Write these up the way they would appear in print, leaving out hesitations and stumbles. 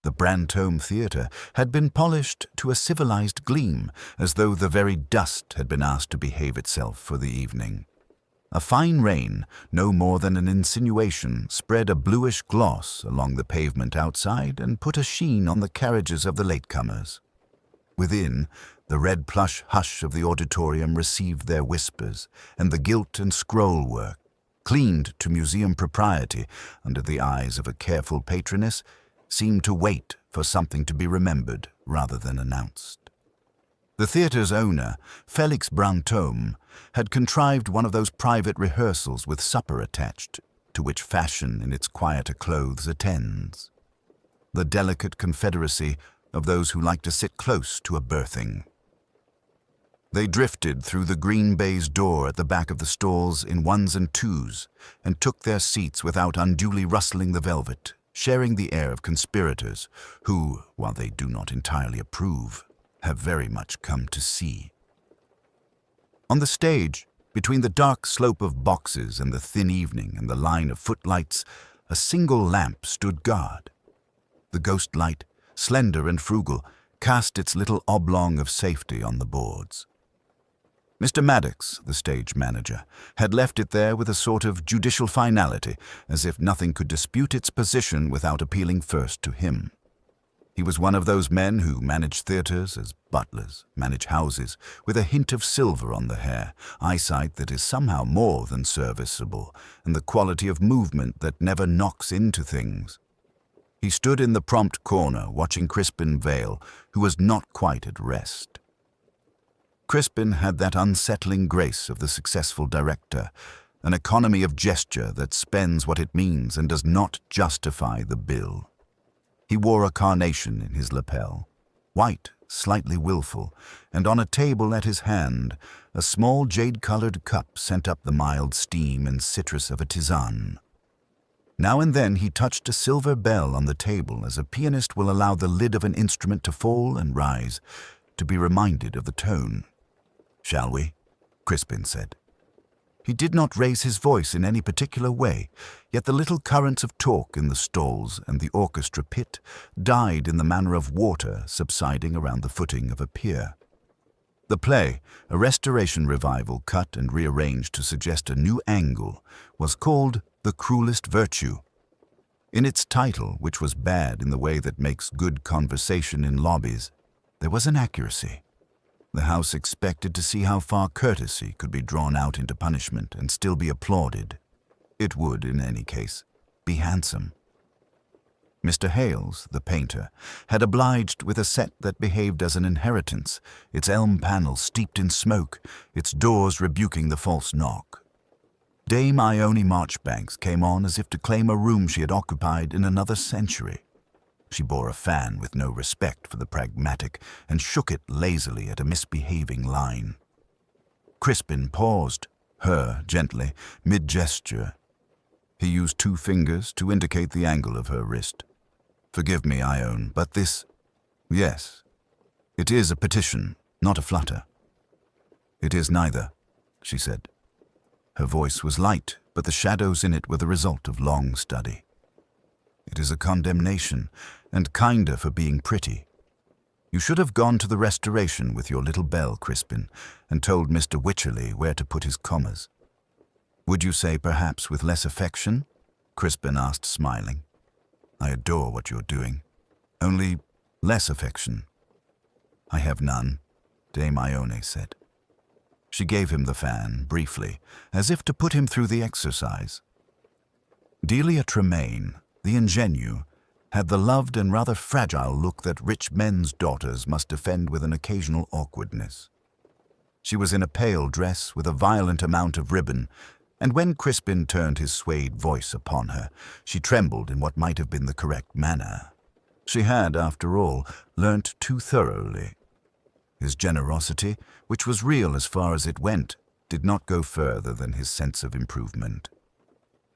The Brantome Theatre had been polished to a civilized gleam, as though the very dust had been asked to behave itself for the evening. A fine rain, no more than an insinuation, spread a bluish gloss along the pavement outside and put a sheen on the carriages of the latecomers. Within, the red plush hush of the auditorium received their whispers, and the gilt and scroll work, cleaned to museum propriety under the eyes of a careful patroness, seemed to wait for something to be remembered rather than announced. The theatre's owner, Felix Brantome, had contrived one of those private rehearsals with supper attached, to which fashion in its quieter clothes attends. The delicate confederacy of those who like to sit close to a berthing. They drifted through the green baize door at the back of the stalls in ones and twos, and took their seats without unduly rustling the velvet, sharing the air of conspirators who, while they do not entirely approve, have very much come to see. On the stage, between the dark slope of boxes and the thin evening and the line of footlights, a single lamp stood guard. The ghost light, slender and frugal, cast its little oblong of safety on the boards. Mr. Maddox, the stage manager, had left it there with a sort of judicial finality, as if nothing could dispute its position without appealing first to him. He was one of those men who manage theatres as butlers manage houses, with a hint of silver on the hair, eyesight that is somehow more than serviceable, and the quality of movement that never knocks into things. He stood in the prompt corner watching Crispin Vale, who was not quite at rest. Crispin had that unsettling grace of the successful director, an economy of gesture that spends what it means and does not justify the bill. He wore a carnation in his lapel, white, slightly wilful, and on a table at his hand, a small jade-colored cup sent up the mild steam and citrus of a tisane. Now and then he touched a silver bell on the table as a pianist will allow the lid of an instrument to fall and rise, to be reminded of the tone. "Shall we?" Crispin said. He did not raise his voice in any particular way, yet the little currents of talk in the stalls and the orchestra pit died in the manner of water subsiding around the footing of a pier. The play, a restoration revival cut and rearranged to suggest a new angle, was called The Cruelest Virtue. In its title, which was bad in the way that makes good conversation in lobbies, there was an accuracy. The house expected to see how far courtesy could be drawn out into punishment and still be applauded. It would, in any case, be handsome. Mr. Hales, the painter, had obliged with a set that behaved as an inheritance, its elm panels steeped in smoke, its doors rebuking the false knock. Dame Ione Marchbanks came on as if to claim a room she had occupied in another century. She bore a fan with no respect for the pragmatic and shook it lazily at a misbehaving line. Crispin paused, her gently, mid-gesture. He used 2 fingers to indicate the angle of her wrist. "Forgive me, Ione, but this... Yes, it is a petition, not a flutter." "It is neither," she said. Her voice was light, but the shadows in it were the result of long study. "It is a condemnation, and kinder for being pretty. You should have gone to the Restoration with your little bell, Crispin, and told Mr. Wycherley where to put his commas." "Would you say perhaps with less affection?" Crispin asked, smiling. "I adore what you're doing. Only less affection." "I have none," Dame Ione said. She gave him the fan, briefly, as if to put him through the exercise. Delia Tremaine, the ingenue, had the loved and rather fragile look that rich men's daughters must defend with an occasional awkwardness. She was in a pale dress with a violent amount of ribbon, and when Crispin turned his swayed voice upon her, she trembled in what might have been the correct manner. She had, after all, learnt too thoroughly. His generosity, which was real as far as it went, did not go further than his sense of improvement.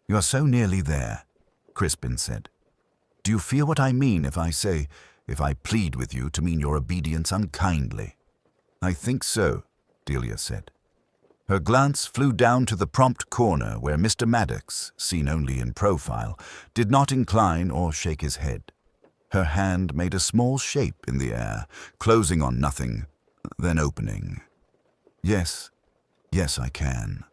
"You are so nearly there," Crispin said. "Do you feel what I mean if I plead with you to mean your obedience unkindly?" "I think so," Delia said. Her glance flew down to the prompt corner where Mr. Maddox, seen only in profile, did not incline or shake his head. Her hand made a small shape in the air, closing on nothing, then opening. Yes, yes, I can.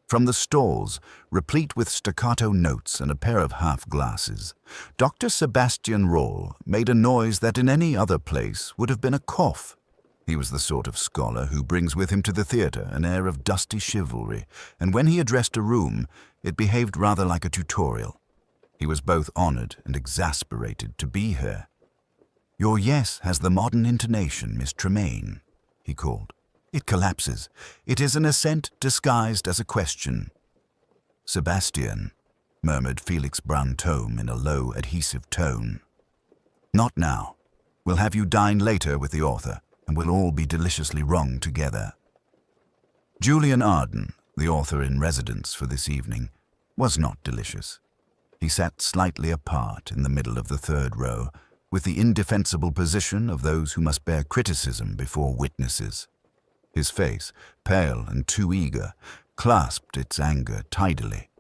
From the stalls, replete with staccato notes and a pair of half-glasses, Dr. Sebastian Roll made a noise that in any other place would have been a cough. He was the sort of scholar who brings with him to the theatre an air of dusty chivalry, and when he addressed a room, it behaved rather like a tutorial. He was both honoured and exasperated to be here. "Your yes has the modern intonation, Miss Tremaine," he called. "It collapses. It is an assent disguised as a question." "Sebastian," murmured Felix Brantome in a low, adhesive tone. "Not now. We'll have you dine later with the author, and we'll all be deliciously wrong together." Julian Arden, the author in residence for this evening, was not delicious. He sat slightly apart in the middle of the third row, with the indefensible position of those who must bear criticism before witnesses. His face, pale and too eager, clasped its anger tidily.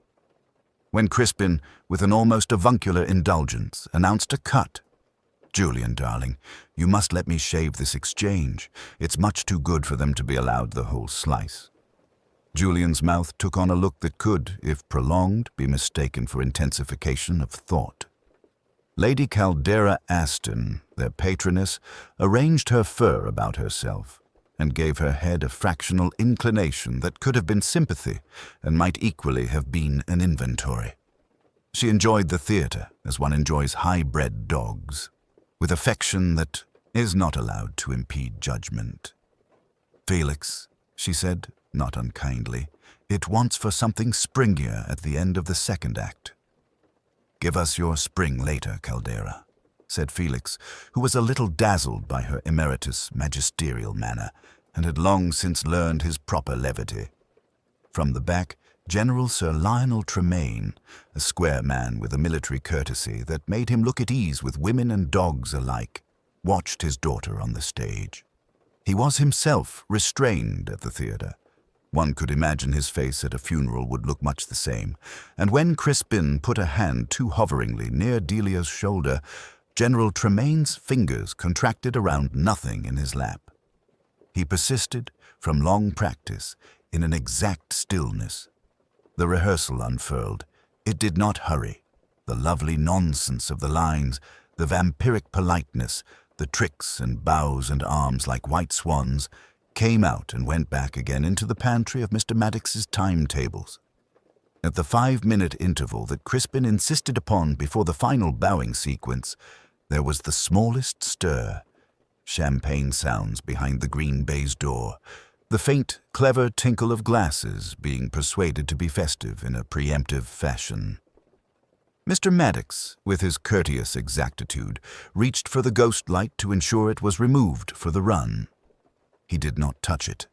When Crispin, with an almost avuncular indulgence, announced a cut, "Julian, darling, you must let me shave this exchange. It's much too good for them to be allowed the whole slice." Julian's mouth took on a look that could, if prolonged, be mistaken for intensification of thought. Lady Caldera Aston, their patroness, arranged her fur about herself and gave her head a fractional inclination that could have been sympathy and might equally have been an inventory. She enjoyed the theatre as one enjoys high-bred dogs, with affection that is not allowed to impede judgment. "Felix," she said, not unkindly, "it wants for something springier at the end of the second act." "Give us your spring later, Caldera," said Felix, who was a little dazzled by her emeritus magisterial manner, and had long since learned his proper levity. From the back, General Sir Lionel Tremaine, a square man with a military courtesy that made him look at ease with women and dogs alike, watched his daughter on the stage. He was himself restrained at the theatre. One could imagine his face at a funeral would look much the same, and when Crispin put a hand too hoveringly near Delia's shoulder, General Tremaine's fingers contracted around nothing in his lap. He persisted, from long practice, in an exact stillness. The rehearsal unfurled. It did not hurry. The lovely nonsense of the lines, the vampiric politeness, the tricks and bows and arms like white swans, came out and went back again into the pantry of Mr. Maddox's timetables. At the 5-minute interval that Crispin insisted upon before the final bowing sequence, there was the smallest stir. Champagne sounds behind the green baize door, the faint, clever tinkle of glasses being persuaded to be festive in a preemptive fashion. Mr. Maddox, with his courteous exactitude, reached for the ghost light to ensure it was removed for the run. He did not touch it.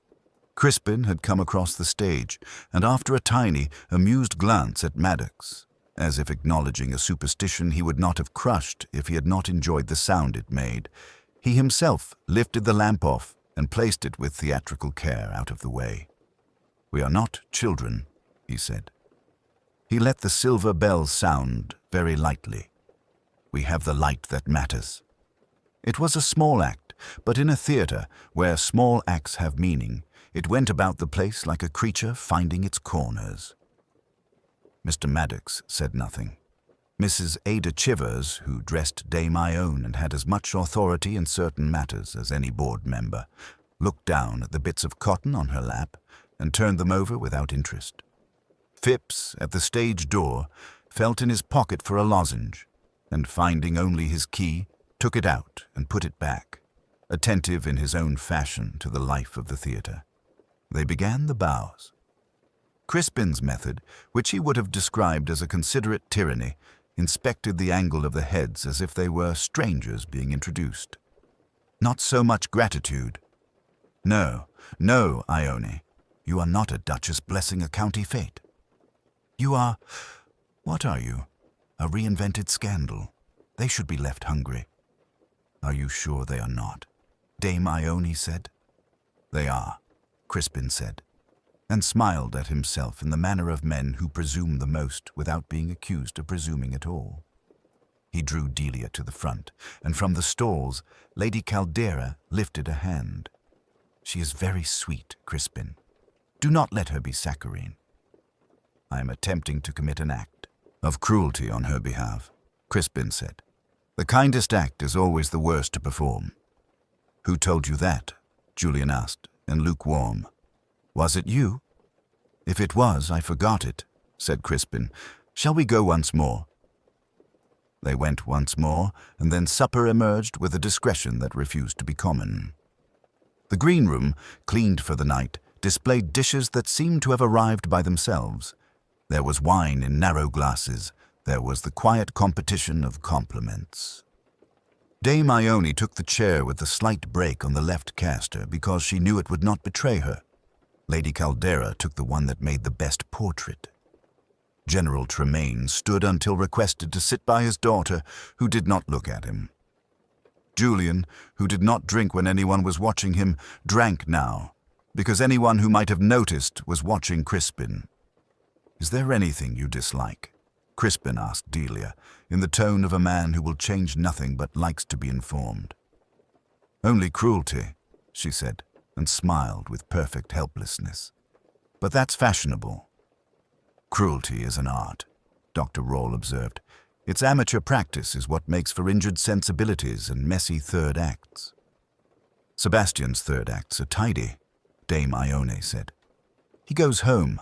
Crispin had come across the stage, and after a tiny, amused glance at Maddox, as if acknowledging a superstition he would not have crushed if he had not enjoyed the sound it made, he himself lifted the lamp off and placed it with theatrical care out of the way. "We are not children," he said. He let the silver bell sound very lightly. "We have the light that matters." It was a small act, but in a theatre where small acts have meaning, it went about the place like a creature finding its corners. Mr. Maddox said nothing. Mrs. Ada Chivers, who dressed Dame Ione and had as much authority in certain matters as any board member, looked down at the bits of cotton on her lap and turned them over without interest. Phipps, at the stage door, felt in his pocket for a lozenge, and finding only his key, took it out and put it back, attentive in his own fashion to the life of the theatre. They began the bows. Crispin's method, which he would have described as a considerate tyranny, inspected the angle of the heads as if they were strangers being introduced. "Not so much gratitude." "No, no, Ione. You are not a duchess blessing a county fate. You are... what are you? A reinvented scandal. They should be left hungry." "Are you sure they are not?" Dame Ione said. "They are," Crispin said, and smiled at himself in the manner of men who presume the most without being accused of presuming at all. He drew Delia to the front, and from the stalls, Lady Caldera lifted a hand. "She is very sweet, Crispin. Do not let her be saccharine." "I am attempting to commit an act of cruelty on her behalf," Crispin said. "The kindest act is always the worst to perform." "Who told you that?" Julian asked, and lukewarm. "Was it you?" "If it was, I forgot it," said Crispin. "Shall we go once more?" They went once more, and then supper emerged with a discretion that refused to be common. The green room, cleaned for the night, displayed dishes that seemed to have arrived by themselves. There was wine in narrow glasses. There was the quiet competition of compliments. Dame Ione took the chair with the slight break on the left caster because she knew it would not betray her. Lady Caldera took the one that made the best portrait. General Tremaine stood until requested to sit by his daughter, who did not look at him. Julian, who did not drink when anyone was watching him, drank now, because anyone who might have noticed was watching Crispin. "Is there anything you dislike?" Crispin asked Delia, in the tone of a man who will change nothing but likes to be informed. "Only cruelty," she said, and smiled with perfect helplessness. "But that's fashionable." "Cruelty is an art," Dr. Rawle observed. "Its amateur practice is what makes for injured sensibilities and messy third acts." "Sebastian's third acts are tidy," Dame Ione said. "He goes home."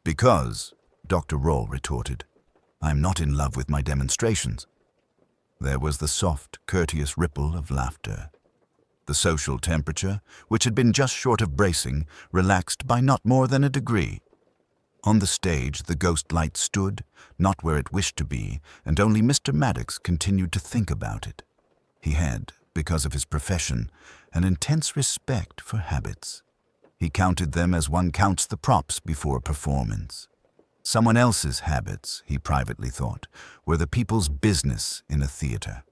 "Because," Dr. Rawle retorted, "I am not in love with my demonstrations." There was the soft, courteous ripple of laughter. The social temperature, which had been just short of bracing, relaxed by not more than a degree. On the stage, the ghost light stood, not where it wished to be, and only Mr. Maddox continued to think about it. He had, because of his profession, an intense respect for habits. He counted them as one counts the props before a performance. Someone else's habits, he privately thought, were the people's business in a theater.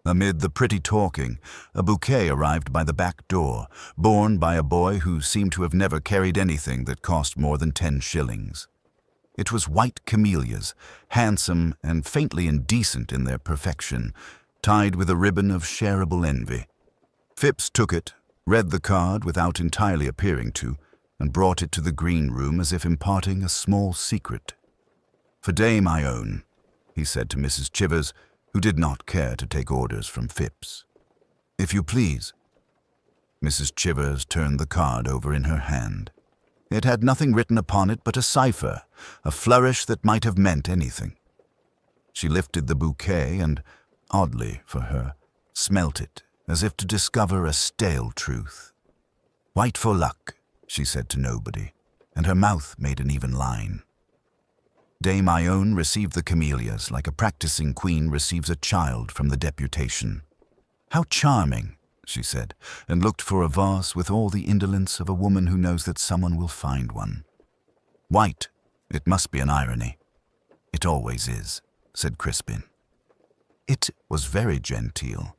Amid the pretty talking, a bouquet arrived by the back door, borne by a boy who seemed to have never carried anything that cost more than 10 shillings. It was white camellias, handsome and faintly indecent in their perfection, tied with a ribbon of shareable envy. Phipps took it, read the card without entirely appearing to, and brought it to the green room as if imparting a small secret. "For Dame Ione," he said to Mrs. Chivers, who did not care to take orders from Phipps. "If you please." Mrs. Chivers turned the card over in her hand. It had nothing written upon it but a cipher, a flourish that might have meant anything. She lifted the bouquet and, oddly for her, smelt it, as if to discover a stale truth. "White for luck," she said to nobody, and her mouth made an even line. Dame Ione received the camellias like a practicing queen receives a child from the deputation. "How charming," she said, and looked for a vase with all the indolence of a woman who knows that someone will find one. "White, it must be an irony." "It always is," said Crispin. It was very genteel.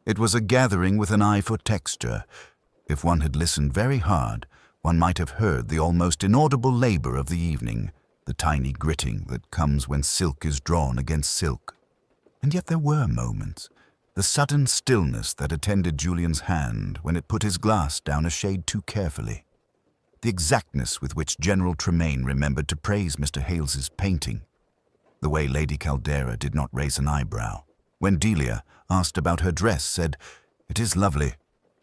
It was a gathering with an eye for texture. If one had listened very hard, one might have heard the almost inaudible labor of the evening, the tiny gritting that comes when silk is drawn against silk. And yet there were moments, the sudden stillness that attended Julian's hand when it put his glass down a shade too carefully, the exactness with which General Tremaine remembered to praise Mr. Hales's painting, the way Lady Caldera did not raise an eyebrow, when Delia, asked about her dress, said, "It is lovely,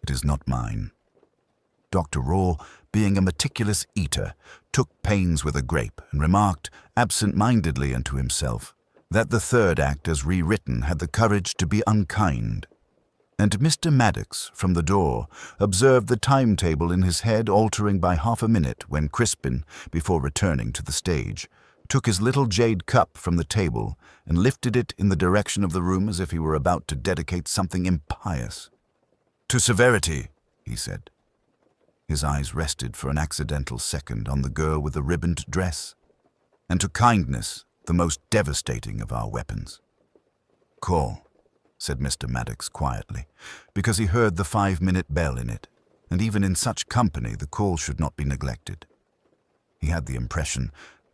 it is not mine." Dr. Rawle, being a meticulous eater, took pains with a grape and remarked, absent-mindedly and to himself, that the third act as rewritten had the courage to be unkind. And Mr. Maddox, from the door, observed the timetable in his head altering by half a minute when Crispin, before returning to the stage, took his little jade cup from the table and lifted it in the direction of the room as if he were about to dedicate something impious. "To severity," he said. His eyes rested for an accidental second on the girl with the ribboned dress, and to kindness, the most devastating of our weapons. "Call," said Mr. Maddox quietly, because he heard the 5-minute bell in it, and even in such company the call should not be neglected. He had the impression,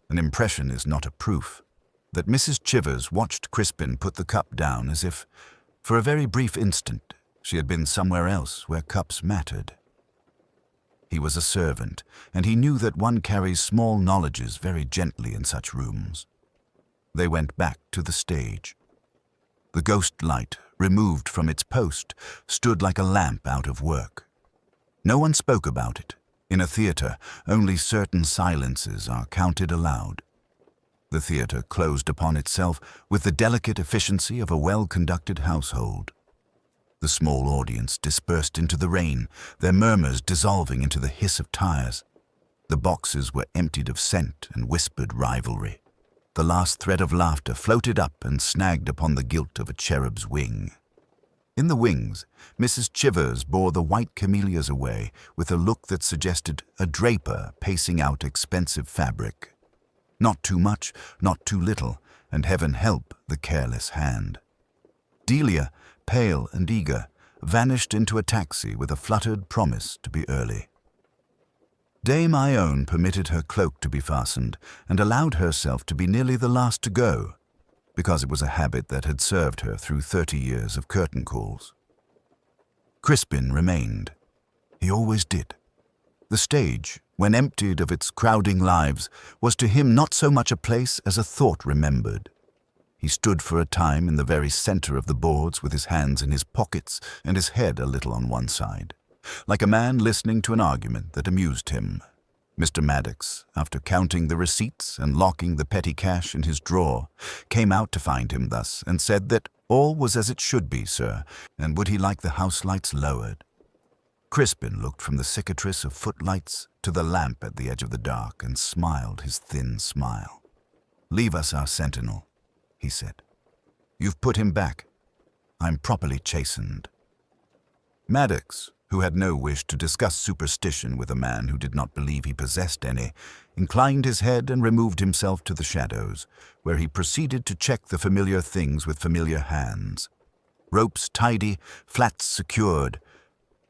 an impression is not a proof, that Mrs. Chivers watched Crispin put the cup down as if, for a very brief instant, she had been somewhere else where cups mattered. He was a servant, and he knew that one carries small knowledges very gently in such rooms. They went back to the stage. The ghost light, removed from its post, stood like a lamp out of work. No one spoke about it. In a theatre, only certain silences are counted aloud. The theatre closed upon itself with the delicate efficiency of a well-conducted household. The small audience dispersed into the rain, their murmurs dissolving into the hiss of tires. The boxes were emptied of scent and whispered rivalry. The last thread of laughter floated up and snagged upon the gilt of a cherub's wing. In the wings, Mrs. Chivers bore the white camellias away with a look that suggested a draper pacing out expensive fabric. Not too much, not too little, and heaven help the careless hand. Delia, pale and eager, vanished into a taxi with a fluttered promise to be early. Dame Ione permitted her cloak to be fastened and allowed herself to be nearly the last to go, because it was a habit that had served her through 30 years of curtain calls. Crispin remained. He always did. The stage, when emptied of its crowding lives, was to him not so much a place as a thought remembered. He stood for a time in the very center of the boards with his hands in his pockets and his head a little on one side, like a man listening to an argument that amused him. Mr. Maddox, after counting the receipts and locking the petty cash in his drawer, came out to find him thus and said that all was as it should be, sir, and would he like the house lights lowered? Crispin looked from the cicatrice of footlights to the lamp at the edge of the dark and smiled his thin smile. "Leave us our sentinel," he said. "You've put him back. I'm properly chastened." Maddox, who had no wish to discuss superstition with a man who did not believe he possessed any, inclined his head and removed himself to the shadows, where he proceeded to check the familiar things with familiar hands. Ropes tidy, flats secured.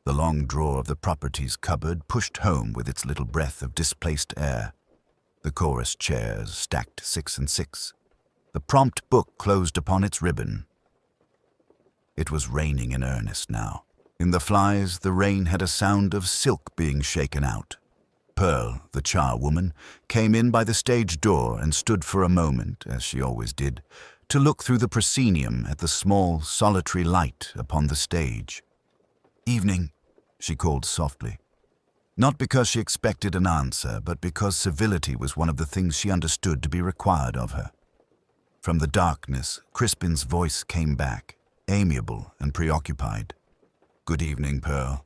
The long drawer of the properties cupboard pushed home with its little breath of displaced air. The chorus chairs stacked 6 and 6. The prompt book closed upon its ribbon. It was raining in earnest now. In the flies, the rain had a sound of silk being shaken out. Pearl, the charwoman, came in by the stage door and stood for a moment, as she always did, to look through the proscenium at the small, solitary light upon the stage. "Evening," she called softly. Not because she expected an answer, but because civility was one of the things she understood to be required of her. From the darkness, Crispin's voice came back, amiable and preoccupied. "Good evening, Pearl.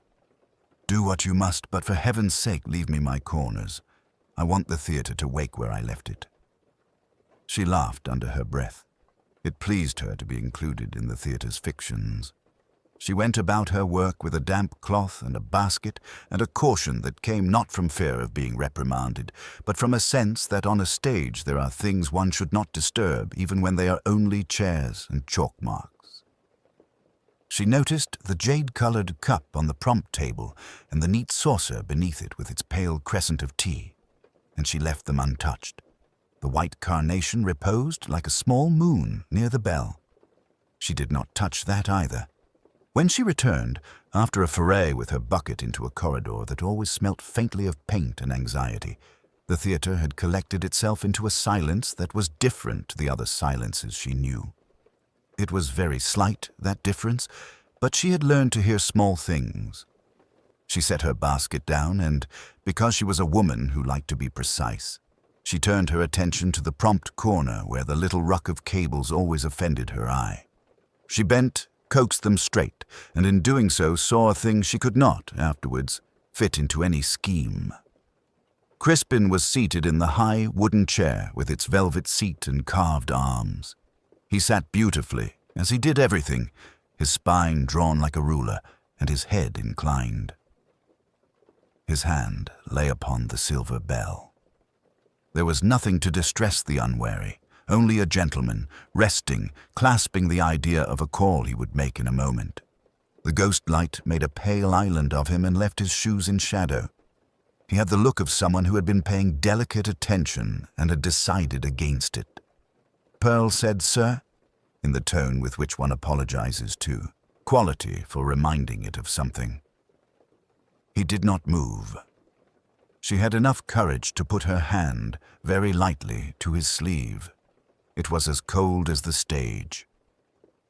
Do what you must, but for heaven's sake leave me my corners. I want the theatre to wake where I left it." She laughed under her breath. It pleased her to be included in the theatre's fictions. She went about her work with a damp cloth and a basket and a caution that came not from fear of being reprimanded, but from a sense that on a stage there are things one should not disturb even when they are only chairs and chalk marks. She noticed the jade-colored cup on the prompt table and the neat saucer beneath it with its pale crescent of tea, and she left them untouched. The white carnation reposed like a small moon near the bell. She did not touch that either. When she returned, after a foray with her bucket into a corridor that always smelt faintly of paint and anxiety, the theatre had collected itself into a silence that was different to the other silences she knew. It was very slight, that difference, but she had learned to hear small things. She set her basket down and, because she was a woman who liked to be precise, she turned her attention to the prompt corner where the little ruck of cables always offended her eye. She bent, coaxed them straight, and in doing so saw a thing she could not, afterwards, fit into any scheme. Crispin was seated in the high wooden chair with its velvet seat and carved arms. He sat beautifully, as he did everything, his spine drawn like a ruler and his head inclined. His hand lay upon the silver bell. There was nothing to distress the unwary, only a gentleman, resting, clasping the idea of a call he would make in a moment. The ghost light made a pale island of him and left his shoes in shadow. He had the look of someone who had been paying delicate attention and had decided against it. Pearl said, "Sir," in the tone with which one apologizes to quality for reminding it of something. He did not move. She had enough courage to put her hand very lightly to his sleeve. It was as cold as the stage.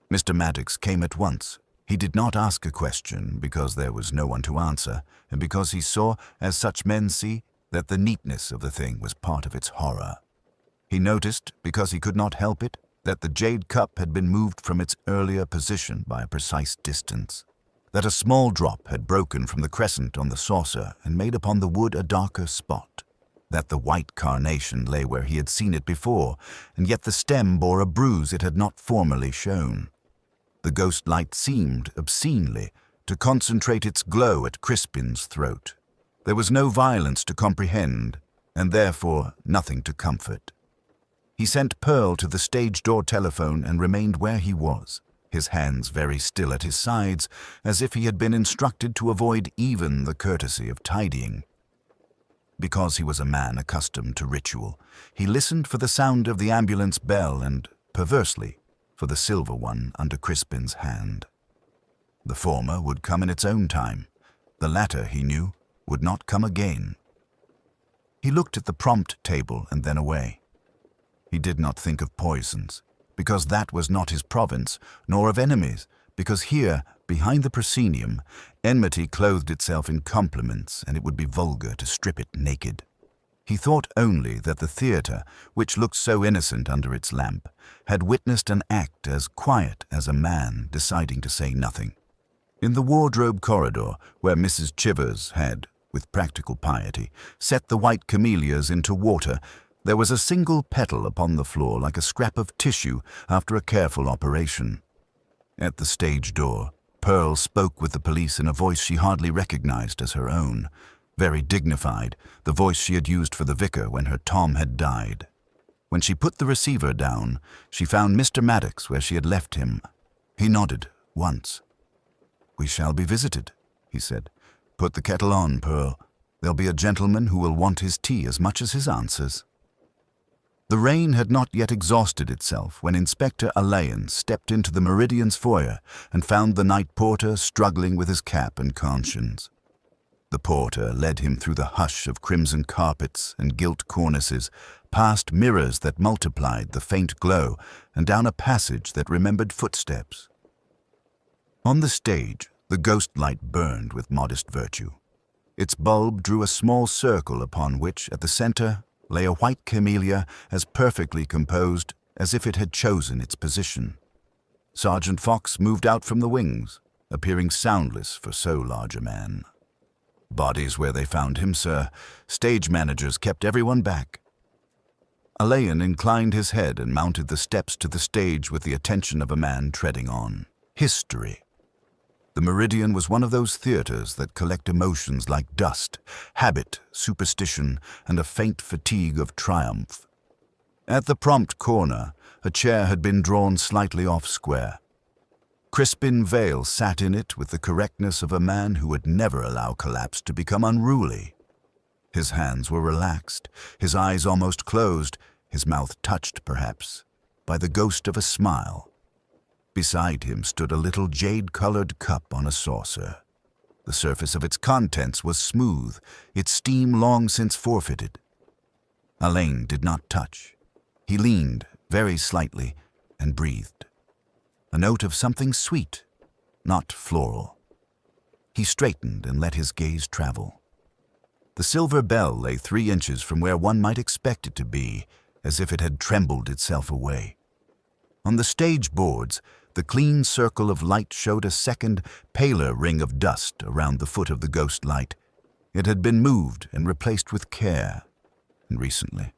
Mr. Maddox came at once. He did not ask a question because there was no one to answer, and because he saw, as such men see, that the neatness of the thing was part of its horror. He noticed, because he could not help it, that the jade cup had been moved from its earlier position by a precise distance, that a small drop had broken from the crescent on the saucer and made upon the wood a darker spot, that the white carnation lay where he had seen it before, and yet the stem bore a bruise it had not formerly shown. The ghost light seemed, obscenely, to concentrate its glow at Crispin's throat. There was no violence to comprehend, and therefore nothing to comfort. He sent Pearl to the stage door telephone and remained where he was, his hands very still at his sides, as if he had been instructed to avoid even the courtesy of tidying. Because he was a man accustomed to ritual, he listened for the sound of the ambulance bell and, perversely, for the silver one under Crispin's hand. The former would come in its own time. The latter, he knew, would not come again. He looked at the prompt table and then away. He did not think of poisons, because that was not his province, nor of enemies, because here, behind the proscenium, enmity clothed itself in compliments, and it would be vulgar to strip it naked. He thought only that the theatre, which looked so innocent under its lamp, had witnessed an act as quiet as a man deciding to say nothing. In the wardrobe corridor, where Mrs. Chivers had, with practical piety, set the white camellias into water, there was a single petal upon the floor like a scrap of tissue after a careful operation. At the stage door, Pearl spoke with the police in a voice she hardly recognized as her own, very dignified, the voice she had used for the vicar when her Tom had died. When she put the receiver down, she found Mr. Maddox where she had left him. He nodded once. "We shall be visited," he said. "Put the kettle on, Pearl. There'll be a gentleman who will want his tea as much as his answers." The rain had not yet exhausted itself when Inspector Alain stepped into the Meridian's foyer and found the night porter struggling with his cap and conscience. The porter led him through the hush of crimson carpets and gilt cornices, past mirrors that multiplied the faint glow, and down a passage that remembered footsteps. On the stage, the ghost light burned with modest virtue. Its bulb drew a small circle upon which, at the center, lay a white camellia as perfectly composed as if it had chosen its position. Sergeant Fox moved out from the wings, appearing soundless for so large a man. "Bodies where they found him, sir. Stage managers kept everyone back." Alain inclined his head and mounted the steps to the stage with the attention of a man treading on history. The Meridian was one of those theaters that collect emotions like dust, habit, superstition, and a faint fatigue of triumph. At the prompt corner, a chair had been drawn slightly off square. Crispin Vale sat in it with the correctness of a man who would never allow collapse to become unruly. His hands were relaxed, his eyes almost closed, his mouth touched, perhaps, by the ghost of a smile. Beside him stood a little jade-colored cup on a saucer. The surface of its contents was smooth, its steam long since forfeited. Alain did not touch. He leaned, very slightly, and breathed. A note of something sweet, not floral. He straightened and let his gaze travel. The silver bell lay 3 inches from where one might expect it to be, as if it had trembled itself away. On the stage boards, the clean circle of light showed a second, paler ring of dust around the foot of the ghost light. It had been moved and replaced with care, and recently.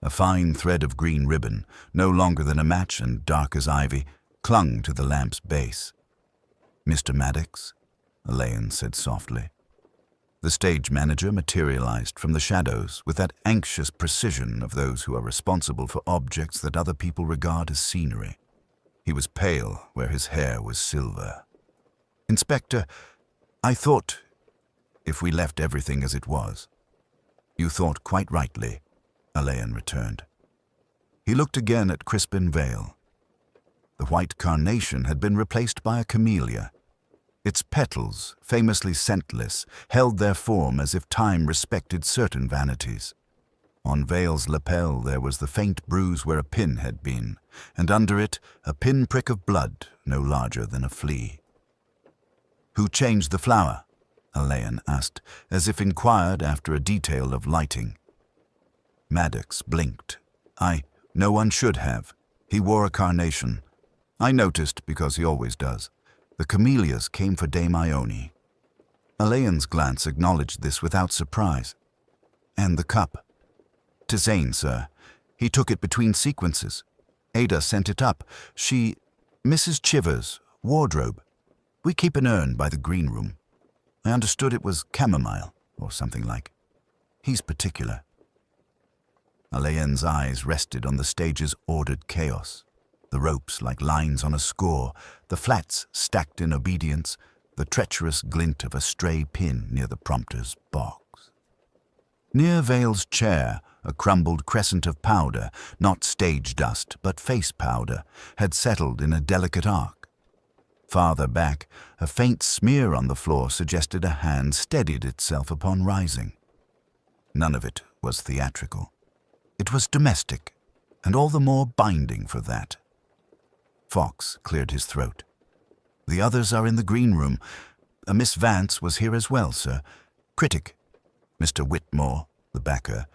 A fine thread of green ribbon, no longer than a match and dark as ivy, clung to the lamp's base. "Mr. Maddox," Alain said softly. The stage manager materialized from the shadows with that anxious precision of those who are responsible for objects that other people regard as scenery. He was pale where his hair was silver. "Inspector, I thought, if we left everything as it was." "You thought quite rightly," Alain returned. He looked again at Crispin Vale. The white carnation had been replaced by a camellia. Its petals, famously scentless, held their form as if time respected certain vanities. On Vale's lapel there was the faint bruise where a pin had been, and under it a pinprick of blood no larger than a flea. "Who changed the flower?" Alain asked, as if inquired after a detail of lighting. Maddox blinked. No one should have. He wore a carnation. I noticed because he always does. The camellias came for Dame Ione." Alain's glance acknowledged this without surprise. "And the cup?" "To Zane, sir. He took it between sequences. Ada sent it up. Mrs. Chivers, wardrobe. We keep an urn by the green room. I understood it was chamomile, or something like. He's particular." Alain's eyes rested on the stage's ordered chaos. The ropes like lines on a score, the flats stacked in obedience, the treacherous glint of a stray pin near the prompter's box. Near Vale's chair, a crumbled crescent of powder, not stage dust but face powder, had settled in a delicate arc. Farther back, a faint smear on the floor suggested a hand steadied itself upon rising. None of it was theatrical. It was domestic, and all the more binding for that. Fox cleared his throat. "The others are in the green room. Miss Vance was here as well, sir. Critic. Mr. Whitmore, the backer.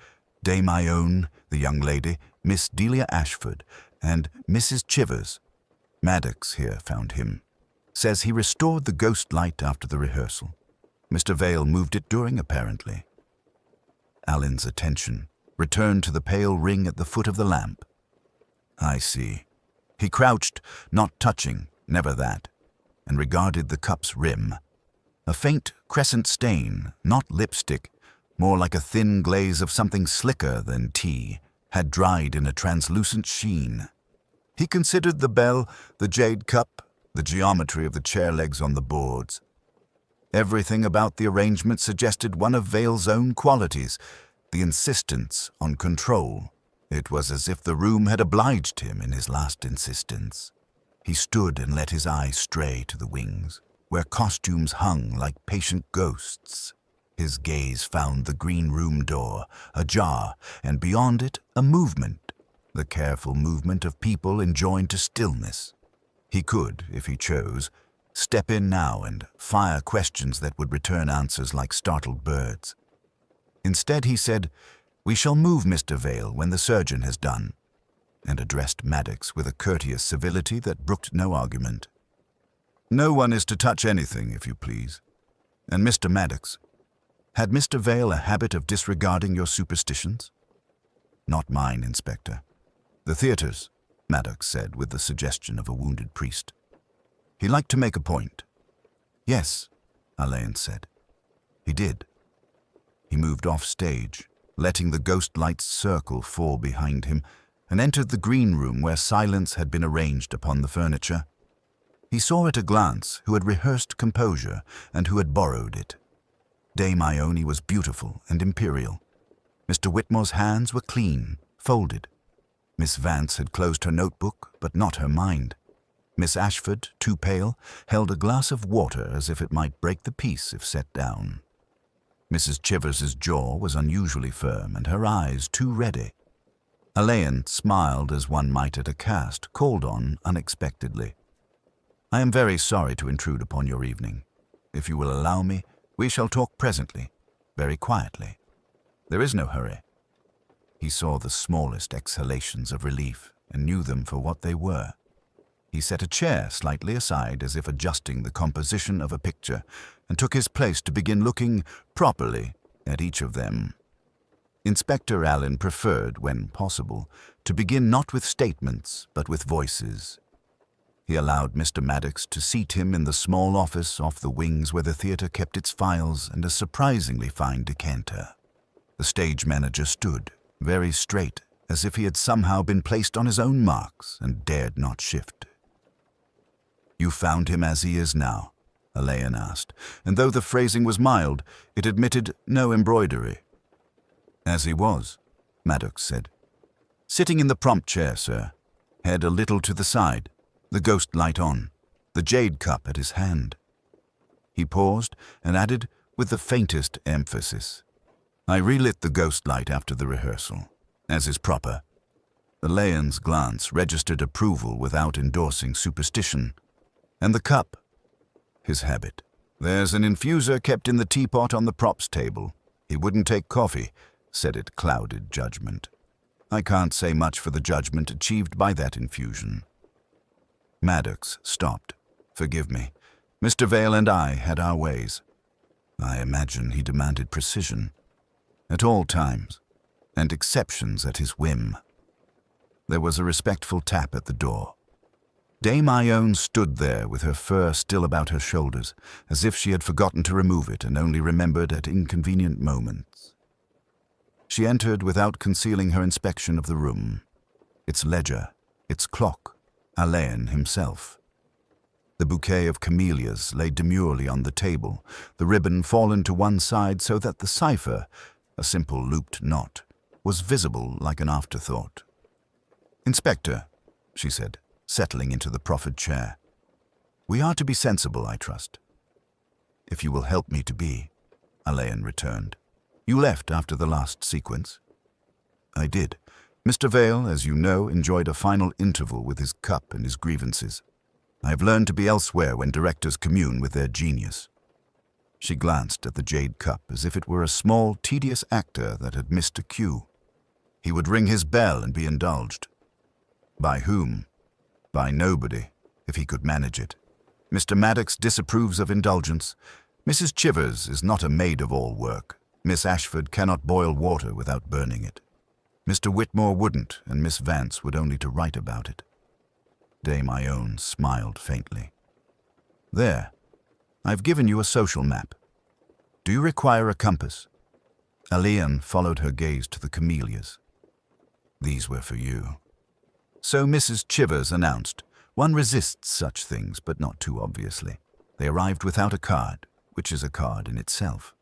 Dame Ione, the young lady. Miss Delia Ashford. And Mrs. Chivers. Maddox here found him. Says he restored the ghost light after the rehearsal. Mr. Vale moved it during, apparently." Alan's attention returned to the pale ring at the foot of the lamp. "I see." He crouched, not touching, never that, and regarded the cup's rim. A faint crescent stain, not lipstick, more like a thin glaze of something slicker than tea, had dried in a translucent sheen. He considered the bell, the jade cup, the geometry of the chair legs on the boards. Everything about the arrangement suggested one of Vale's own qualities, the insistence on control. It was as if the room had obliged him in his last insistence. He stood and let his eye stray to the wings, where costumes hung like patient ghosts. His gaze found the green room door, ajar, and beyond it a movement, the careful movement of people enjoined to stillness. He could, if he chose, step in now and fire questions that would return answers like startled birds. Instead he said, "We shall move Mr. Vale when the surgeon has done," and addressed Maddox with a courteous civility that brooked no argument. "No one is to touch anything, if you please. And Mr. Maddox, had Mr. Vale a habit of disregarding your superstitions?" "Not mine, Inspector. The theatre's," Maddox said with the suggestion of a wounded priest. He liked to make a point. "Yes," Alain said. He did. He moved off stage, letting the ghost light's circle fall behind him, and entered the green room where silence had been arranged upon the furniture. He saw at a glance who had rehearsed composure and who had borrowed it. Dame Ione was beautiful and imperial. Mr. Whitmore's hands were clean, folded. Miss Vance had closed her notebook, but not her mind. Miss Ashford, too pale, held a glass of water as if it might break the peace if set down. Mrs. Chivers's jaw was unusually firm and her eyes too ready. Alain smiled as one might at a cast called on unexpectedly. "I am very sorry to intrude upon your evening. If you will allow me, we shall talk presently, very quietly. There is no hurry." He saw the smallest exhalations of relief and knew them for what they were. He set a chair slightly aside as if adjusting the composition of a picture and took his place to begin looking properly at each of them. Inspector Allen preferred, when possible, to begin not with statements but with voices. He allowed Mr. Maddox to seat him in the small office off the wings where the theatre kept its files and a surprisingly fine decanter. The stage manager stood, very straight, as if he had somehow been placed on his own marks and dared not shift. "You found him as he is now?" Alain asked, and though the phrasing was mild, it admitted no embroidery. "As he was," Maddox said. Sitting in the prompt chair, sir, head a little to the side, the ghost light on, the jade cup at his hand. He paused and added with the faintest emphasis, I relit the ghost light after the rehearsal, as is proper. The Layan's glance registered approval without endorsing superstition. And the cup? His habit. There's an infuser kept in the teapot on the props table. He wouldn't take coffee, said it clouded judgment. I can't say much for the judgment achieved by that infusion. Maddox stopped. Forgive me. Mr. Vale and I had our ways. I imagine he demanded precision at all times, and exceptions at his whim. There was a respectful tap at the door. Dame Ione stood there with her fur still about her shoulders, as if she had forgotten to remove it and only remembered at inconvenient moments. She entered without concealing her inspection of the room, its ledger, its clock, Alain himself. The bouquet of camellias lay demurely on the table, the ribbon fallen to one side so that the cipher, a simple looped knot, was visible like an afterthought. Inspector, she said, settling into the proffered chair. We are to be sensible, I trust. If you will help me to be, Alain returned. You left after the last sequence. I did. Mr. Vale, as you know, enjoyed a final interval with his cup and his grievances. I have learned to be elsewhere when directors commune with their genius. She glanced at the jade cup as if it were a small, tedious actor that had missed a cue. He would ring his bell and be indulged. By whom? By nobody, if he could manage it. Mr. Maddox disapproves of indulgence. Mrs. Chivers is not a maid of all work. Miss Ashford cannot boil water without burning it. Mr. Whitmore wouldn't, and Miss Vance would only to write about it. Dame Ione smiled faintly. There, I've given you a social map. Do you require a compass? Alain followed her gaze to the camellias. These were for you. So Mrs. Chivers announced. One resists such things, but not too obviously. They arrived without a card, which is a card in itself.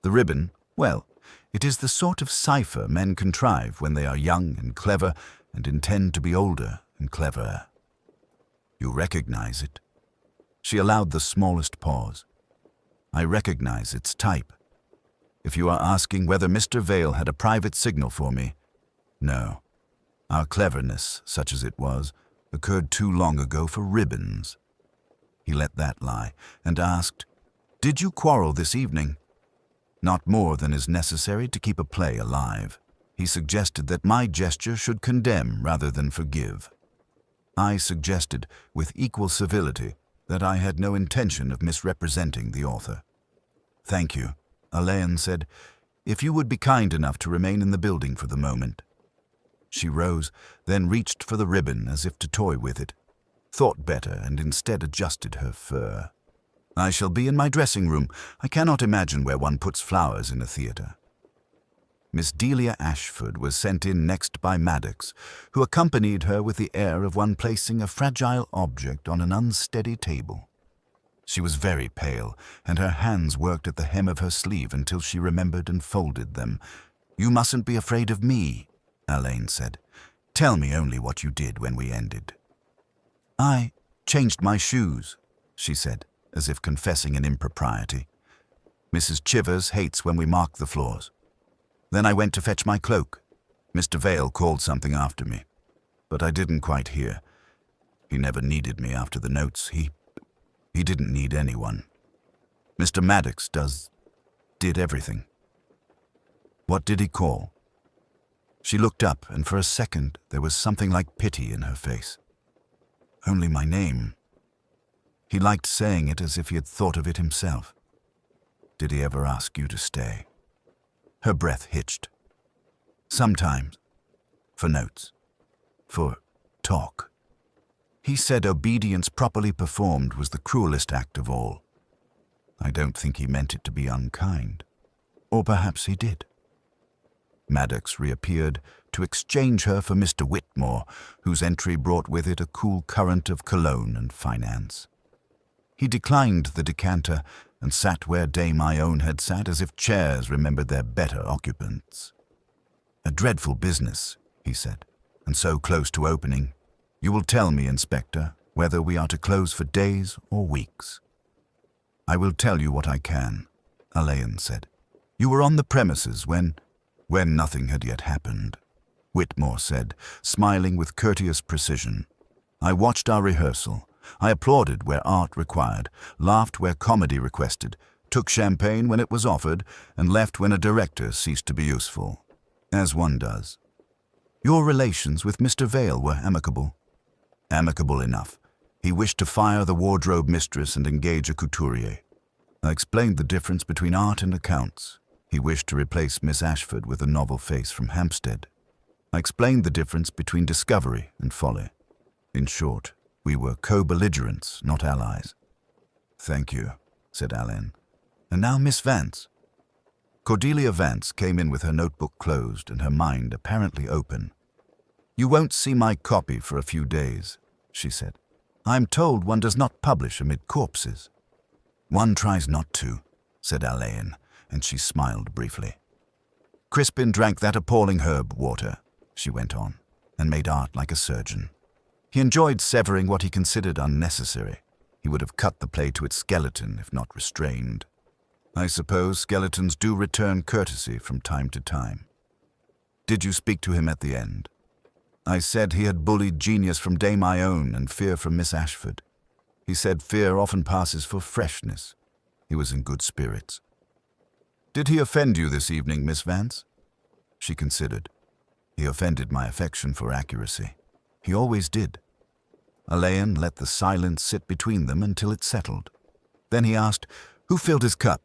The ribbon, well, it is the sort of cipher men contrive when they are young and clever and intend to be older and cleverer. You recognize it? She allowed the smallest pause. I recognize its type. If you are asking whether Mr. Vale had a private signal for me, no. Our cleverness, such as it was, occurred too long ago for ribbons. He let that lie and asked, Did you quarrel this evening? Not more than is necessary to keep a play alive. He suggested that my gesture should condemn rather than forgive. I suggested, with equal civility, that I had no intention of misrepresenting the author. Thank you, Alain said. If you would be kind enough to remain in the building for the moment. She rose, then reached for the ribbon as if to toy with it, thought better and instead adjusted her fur. I shall be in my dressing room. I cannot imagine where one puts flowers in a theatre. Miss Delia Ashford was sent in next by Maddox, who accompanied her with the air of one placing a fragile object on an unsteady table. She was very pale, and her hands worked at the hem of her sleeve until she remembered and folded them. You mustn't be afraid of me, Alain said. Tell me only what you did when we ended. I changed my shoes, she said, as if confessing an impropriety. Mrs. Chivers hates when we mark the floors. Then I went to fetch my cloak. Mr. Vale called something after me, but I didn't quite hear. He never needed me after the notes. He didn't need anyone. Mr. Maddox did everything. What did he call? She looked up, and for a second there was something like pity in her face. Only my name. He liked saying it as if he had thought of it himself. Did he ever ask you to stay? Her breath hitched. Sometimes. For notes. For talk. He said obedience properly performed was the cruelest act of all. I don't think he meant it to be unkind. Or perhaps he did. Maddox reappeared to exchange her for Mr. Whitmore, whose entry brought with it a cool current of cologne and finance. He declined the decanter and sat where Dame Ione had sat as if chairs remembered their better occupants. A dreadful business, he said. and so close to opening. You will tell me, Inspector, whether we are to close for days or weeks." "I will tell you what I can," Alain said. "You were on the premises when nothing had yet happened," Whitmore said, smiling with courteous precision. "I watched our rehearsal. I applauded where art required, laughed where comedy requested, took champagne when it was offered, and left when a director ceased to be useful, as one does. Your relations with Mr. Vale were amicable." "Amicable enough. He wished to fire the wardrobe mistress and engage a couturier. I explained the difference between art and accounts. He wished to replace Miss Ashford with a novel face from Hampstead. I explained the difference between discovery and folly. In short, we were co-belligerents, not allies." "Thank you," said Alain. "And now Miss Vance." Cordelia Vance came in with her notebook closed and her mind apparently open. "You won't see my copy for a few days," she said. "I'm told one does not publish amid corpses." "One tries not to," said Alain, and she smiled briefly. "Crispin drank that appalling herb water," she went on, "and made art like a surgeon. He enjoyed severing what he considered unnecessary. He would have cut the play to its skeleton if not restrained. I suppose skeletons do return courtesy from time to time." "Did you speak to him at the end?" "I said he had bullied genius from Dame Ione and fear from Miss Ashford. He said fear often passes for freshness. He was in good spirits." "Did he offend you this evening, Miss Vance?" She considered. "He offended my affection for accuracy. He always did." Alain let the silence sit between them until it settled. Then he asked, "Who filled his cup?"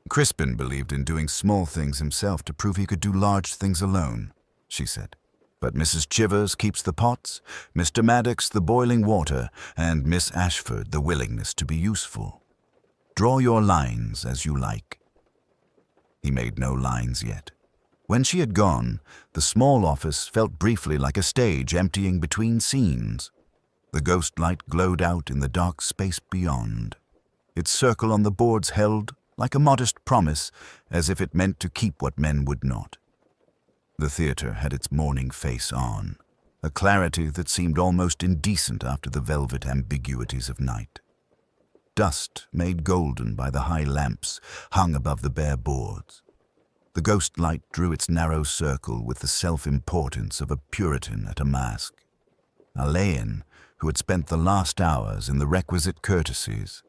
"Crispin believed in doing small things himself to prove he could do large things alone," she said. "But Mrs. Chivers keeps the pots, Mr. Maddox the boiling water, and Miss Ashford the willingness to be useful. Draw your lines as you like." He made no lines yet. When she had gone, the small office felt briefly like a stage emptying between scenes. The ghost light glowed out in the dark space beyond. Its circle on the boards held, like a modest promise, as if it meant to keep what men would not. The theatre had its morning face on, a clarity that seemed almost indecent after the velvet ambiguities of night. Dust made golden by the high lamps hung above the bare boards. The ghost light drew its narrow circle with the self-importance of a Puritan at a masque. Alain, who had spent the last hours in the requisite courtesies,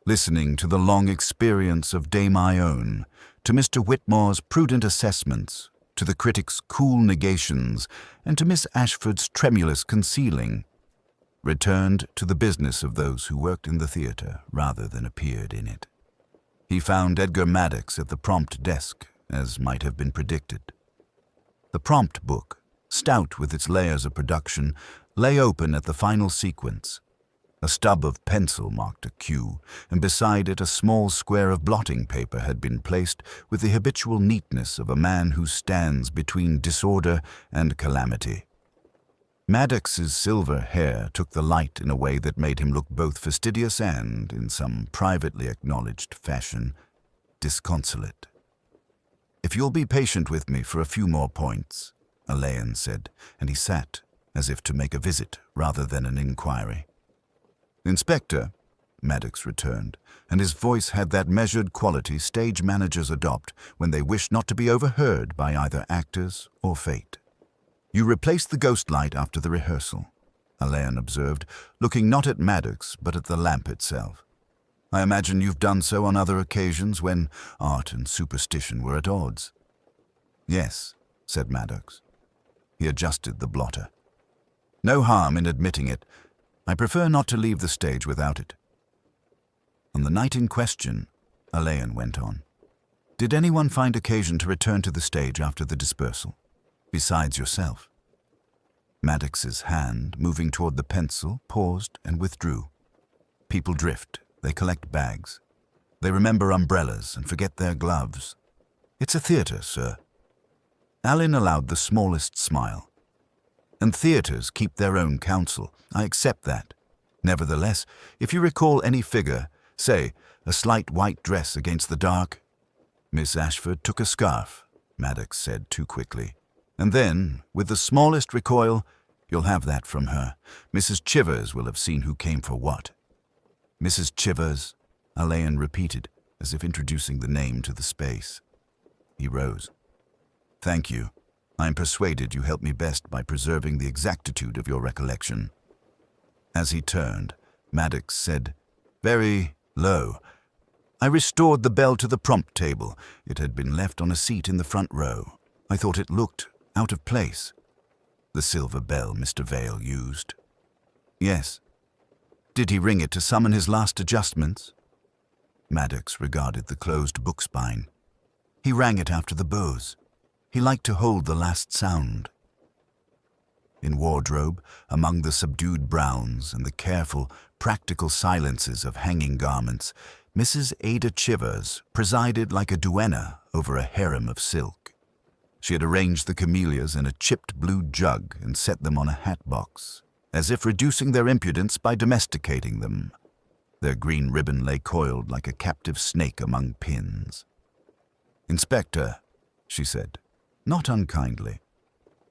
listening to the long experience of Dame Ione, to Mr. Whitmore's prudent assessments, to the critic's cool negations, and to Miss Ashford's tremulous concealing, returned to the business of those who worked in the theatre rather than appeared in it. He found Edgar Maddox at the prompt desk, as might have been predicted. The prompt book, stout with its layers of production, lay open at the final sequence. A stub of pencil marked a cue, and beside it a small square of blotting paper had been placed with the habitual neatness of a man who stands between disorder and calamity. Maddox's silver hair took the light in a way that made him look both fastidious and, in some privately acknowledged fashion, disconsolate. "If you'll be patient with me for a few more points," Alain said, and he sat, as if to make a visit rather than an inquiry. "Inspector," Maddox returned, and his voice had that measured quality stage managers adopt when they wish not to be overheard by either actors or fate. "You replaced the ghost light after the rehearsal," Alain observed, looking not at Maddox but at the lamp itself. "I imagine you've done so on other occasions when art and superstition were at odds." "Yes," said Maddox. He adjusted the blotter. "No harm in admitting it. I prefer not to leave the stage without it." "On the night in question," Alain went on, "did anyone find occasion to return to the stage after the dispersal, besides yourself?" Maddox's hand, moving toward the pencil, paused and withdrew. "People drift. They collect bags. They remember umbrellas and forget their gloves. It's a theatre, sir." Alain allowed the smallest smile. "And theatres keep their own counsel. I accept that. Nevertheless, if you recall any figure, say, a slight white dress against the dark—" "Miss Ashford took a scarf," Maddox said too quickly. And then, with the smallest recoil, you'll have that from her. Mrs. Chivers will have seen who came for what. Mrs. Chivers, Alain repeated, as if introducing the name to the space. He rose. Thank you. I am persuaded you help me best by preserving the exactitude of your recollection. As he turned, Maddox said, very low, I restored the bell to the prompt table. It had been left on a seat in the front row. I thought it looked out of place. The silver bell Mr. Vale used. Yes. Did he ring it to summon his last adjustments? Maddox regarded the closed book spine. He rang it after the bows. He liked to hold the last sound. In wardrobe, among the subdued browns and the careful, practical silences of hanging garments, Mrs. Ada Chivers presided like a duenna over a harem of silk. She had arranged the camellias in a chipped blue jug and set them on a hat box, as if reducing their impudence by domesticating them. Their green ribbon lay coiled like a captive snake among pins. Inspector, she said, not unkindly,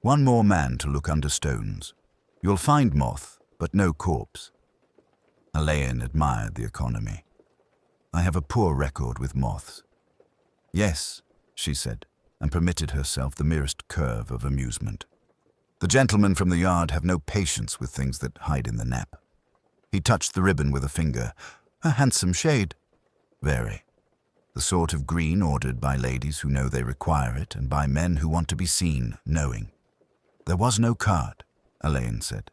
one more man to look under stones. You'll find moth, but no corpse. Alain admired the economy. I have a poor record with moths. Yes, she said, and permitted herself the merest curve of amusement. The gentlemen from the yard have no patience with things that hide in the nap. He touched the ribbon with a finger. A handsome shade. Very. The sort of green ordered by ladies who know they require it and by men who want to be seen knowing. There was no card, Alain said.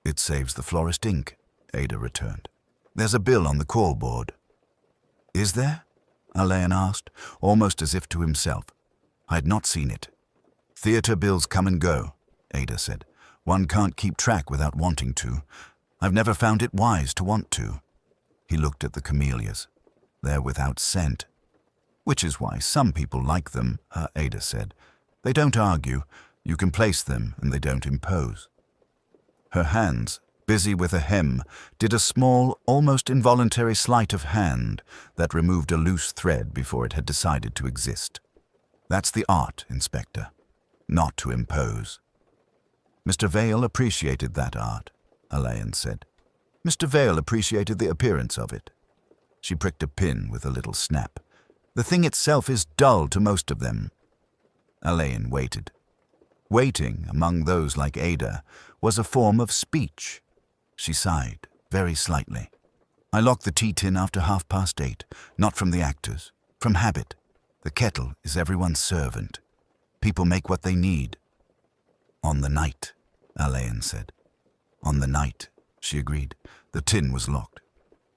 It saves the florist ink, Ada returned. There's a bill on the call board. Is there? Alain asked, almost as if to himself. I had not seen it. Theatre bills come and go, Ada said. One can't keep track without wanting to. I've never found it wise to want to. He looked at the camellias. They're without scent. Which is why some people like them, Ada said. They don't argue. You can place them and they don't impose. Her hands, busy with a hem, did a small, almost involuntary sleight of hand that removed a loose thread before it had decided to exist. That's the art, Inspector. Not to impose. Mr. Vale appreciated that art, Alain said. Mr. Vale appreciated the appearance of it. She pricked a pin with a little snap. The thing itself is dull to most of them. Alain waited. Waiting, among those like Ada, was a form of speech. She sighed, very slightly. I lock the tea tin after 8:30, not from the actors, from habit. The kettle is everyone's servant. People make what they need. On the night, Alain said. On the night, she agreed. The tin was locked.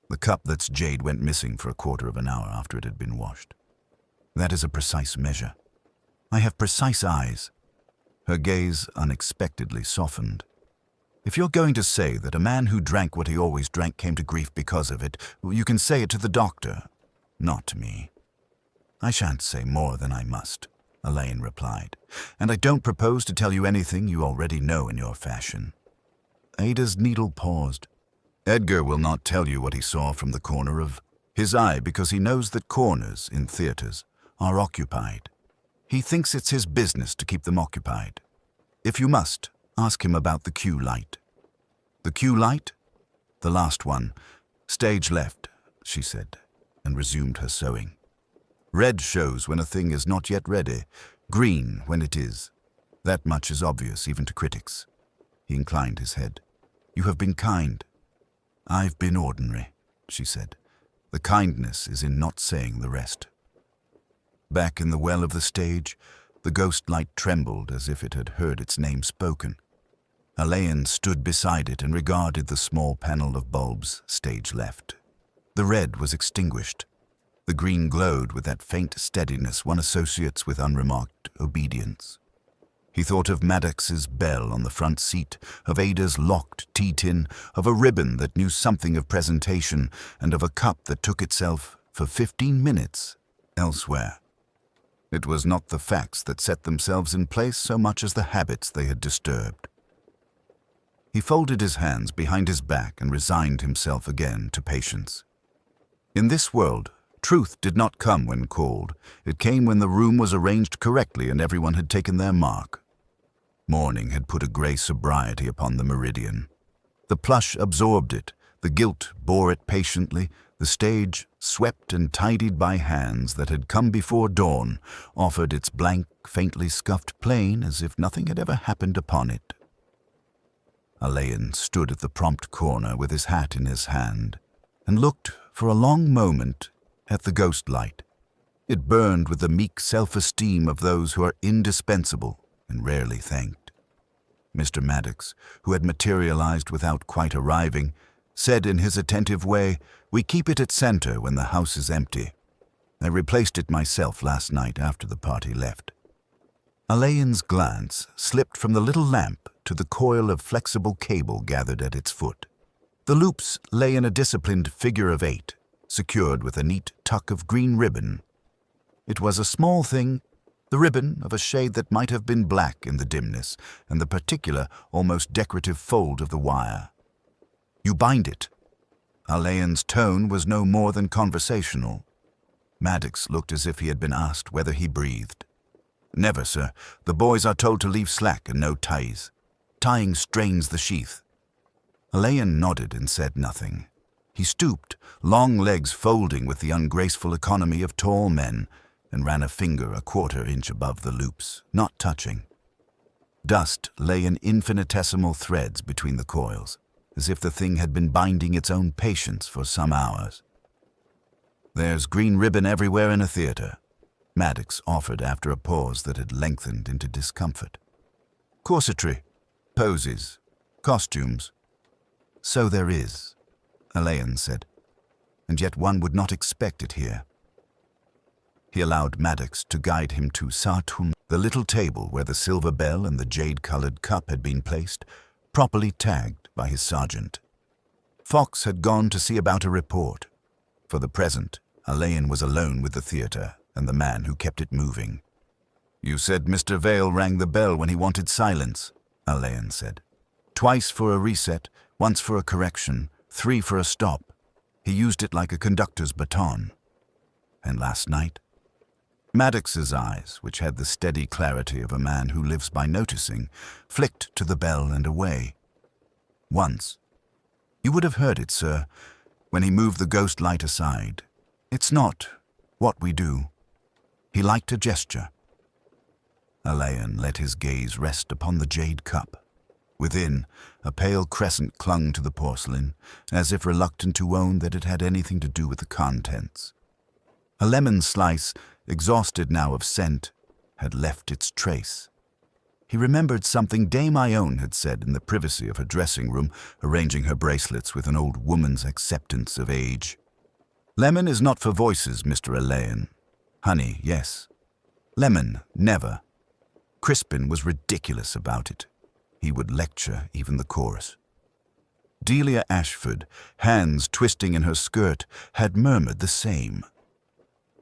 The cup that's jade went missing for a quarter of an hour after it had been washed. That is a precise measure. I have precise eyes. Her gaze unexpectedly softened. If you're going to say that a man who drank what he always drank came to grief because of it, you can say it to the doctor, not to me. I shan't say more than I must, Alain replied, and I don't propose to tell you anything you already know in your fashion. Ada's needle paused. Edgar will not tell you what he saw from the corner of his eye because he knows that corners in theatres are occupied. He thinks it's his business to keep them occupied. If you must, ask him about the cue light. The cue light? The last one. Stage left, she said, and resumed her sewing. Red shows when a thing is not yet ready, green when it is. That much is obvious even to critics. He inclined his head. You have been kind. I've been ordinary, she said. The kindness is in not saying the rest. Back in the well of the stage, the ghost light trembled as if it had heard its name spoken. Alain stood beside it and regarded the small panel of bulbs stage left. The red was extinguished. The green glowed with that faint steadiness one associates with unremarked obedience. He thought of Maddox's bell on the front seat, of Ada's locked tea tin, of a ribbon that knew something of presentation, and of a cup that took itself, for 15 minutes, elsewhere. It was not the facts that set themselves in place so much as the habits they had disturbed. He folded his hands behind his back and resigned himself again to patience. In this world, truth did not come when called. It came when the room was arranged correctly and everyone had taken their mark. Morning had put a grey sobriety upon the meridian. The plush absorbed it, the gilt bore it patiently, the stage, swept and tidied by hands that had come before dawn, offered its blank, faintly scuffed plane as if nothing had ever happened upon it. Alain stood at the prompt corner with his hat in his hand, and looked for a long moment at the ghost light. It burned with the meek self-esteem of those who are indispensable and rarely thanked. Mr. Maddox, who had materialized without quite arriving, said in his attentive way, "We keep it at center when the house is empty. I replaced it myself last night after the party left." Alain's glance slipped from the little lamp to the coil of flexible cable gathered at its foot. The loops lay in a disciplined figure of 8, secured with a neat tuck of green ribbon. It was a small thing, the ribbon of a shade that might have been black in the dimness, and the particular, almost decorative fold of the wire. "You bind it." Alain's tone was no more than conversational. Maddox looked as if he had been asked whether he breathed. "Never, sir. The boys are told to leave slack and no ties. Tying strains the sheath." Alain nodded and said nothing. He stooped, long legs folding with the ungraceful economy of tall men, and ran a finger a quarter-inch above the loops, not touching. Dust lay in infinitesimal threads between the coils, as if the thing had been binding its own patience for some hours. "There's green ribbon everywhere in a theater," Maddox offered after a pause that had lengthened into discomfort. "Corsetry, poses, costumes." "So there is," Alain said, "and yet one would not expect it here." He allowed Maddox to guide him to Satun, the little table where the silver bell and the jade-colored cup had been placed, properly tagged by his sergeant. Fox had gone to see about a report. For the present, Alain was alone with the theater and the man who kept it moving. "You said Mr. Vale rang the bell when he wanted silence," Alain said. "Twice for a reset, once for a correction, 3 for a stop. He used it like a conductor's baton." "And last night?" Maddox's eyes, which had the steady clarity of a man who lives by noticing, flicked to the bell and away. "Once. You would have heard it, sir, when he moved the ghost light aside. It's not what we do." He liked a gesture. Alain let his gaze rest upon the jade cup. Within, a pale crescent clung to the porcelain, as if reluctant to own that it had anything to do with the contents. A lemon slice, exhausted now of scent, had left its trace. He remembered something Dame Ione had said in the privacy of her dressing-room, arranging her bracelets with an old woman's acceptance of age. "Lemon is not for voices, Mr. Alain. Honey, yes. Lemon, never." Crispin was ridiculous about it. He would lecture even the chorus. Delia Ashford, hands twisting in her skirt, had murmured the same.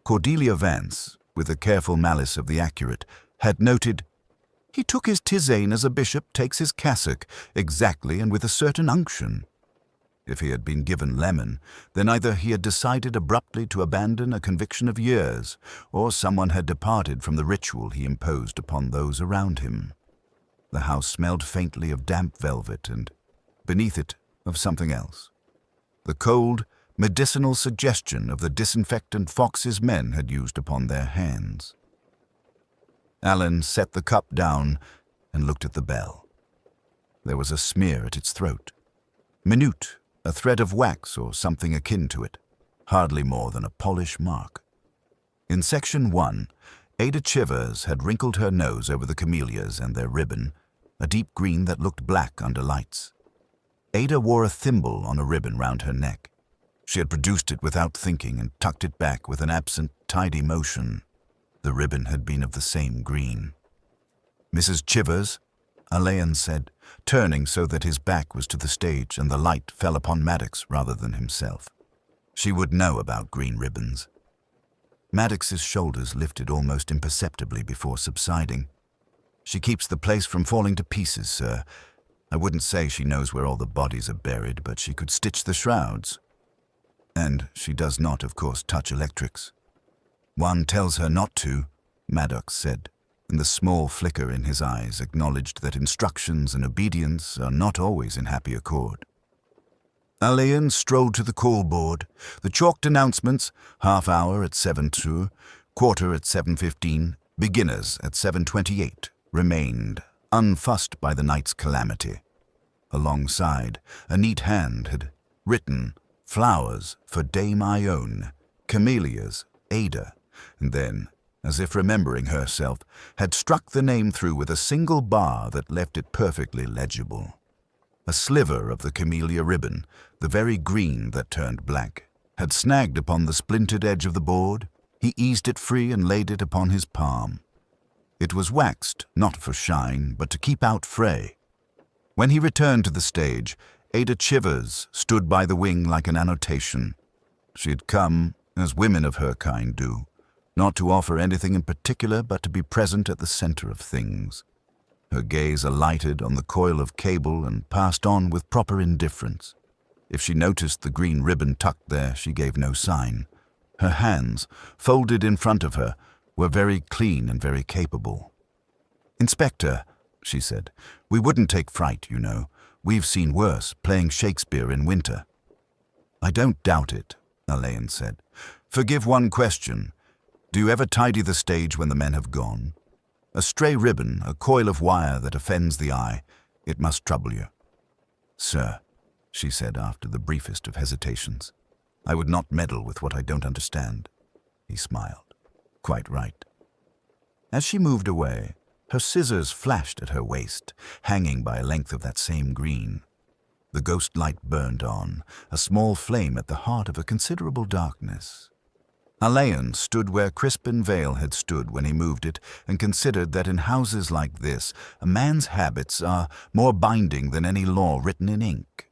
Cordelia Vance, with the careful malice of the accurate, had noted, "He took his tisane as a bishop takes his cassock, exactly and with a certain unction." If he had been given lemon, then either he had decided abruptly to abandon a conviction of years, or someone had departed from the ritual he imposed upon those around him. The house smelled faintly of damp velvet and, beneath it, of something else. The cold, medicinal suggestion of the disinfectant Fox's men had used upon their hands. Alan set the cup down and looked at the bell. There was a smear at its throat. Minute, a thread of wax or something akin to it, hardly more than a polish mark. In Section 1, Ada Chivers had wrinkled her nose over the camellias and their ribbon, a deep green that looked black under lights. Ada wore a thimble on a ribbon round her neck. She had produced it without thinking and tucked it back with an absent, tidy motion. The ribbon had been of the same green. "Mrs. Chivers," Alain said, turning so that his back was to the stage and the light fell upon Maddox rather than himself. She would know about green ribbons. Maddox's shoulders lifted almost imperceptibly before subsiding. "She keeps the place from falling to pieces, sir. I wouldn't say she knows where all the bodies are buried, but she could stitch the shrouds. And she does not, of course, touch electrics." "One tells her not to," Maddox said. and the small flicker in his eyes acknowledged that instructions and obedience are not always in happy accord. Alain strolled to the call board. The chalked announcements, half hour at 7:02, quarter at 7:15, beginners at 7:28, remained, unfussed by the night's calamity. Alongside, a neat hand had written, "Flowers for Dame Ione, camellias, Ada," and then, as if remembering herself, had struck the name through with a single bar that left it perfectly legible. A sliver of the camellia ribbon, the very green that turned black, had snagged upon the splintered edge of the board. He eased it free and laid it upon his palm. It was waxed, not for shine, but to keep out fray. When he returned to the stage, Ada Chivers stood by the wing like an annotation. She had come, as women of her kind do, not to offer anything in particular, but to be present at the center of things. Her gaze alighted on the coil of cable and passed on with proper indifference. If she noticed the green ribbon tucked there, she gave no sign. Her hands, folded in front of her, were very clean and very capable. "Inspector," she said, "we wouldn't take fright, you know. We've seen worse, playing Shakespeare in winter." "I don't doubt it," Alain said. "Forgive one question. Do you ever tidy the stage when the men have gone? A stray ribbon, a coil of wire that offends the eye, it must trouble you." "Sir," she said after the briefest of hesitations, "I would not meddle with what I don't understand." He smiled. "Quite right." As she moved away, her scissors flashed at her waist, hanging by a length of that same green. The ghost light burned on, a small flame at the heart of a considerable darkness. Alain stood where Crispin Vale had stood when he moved it, and considered that in houses like this, a man's habits are more binding than any law written in ink.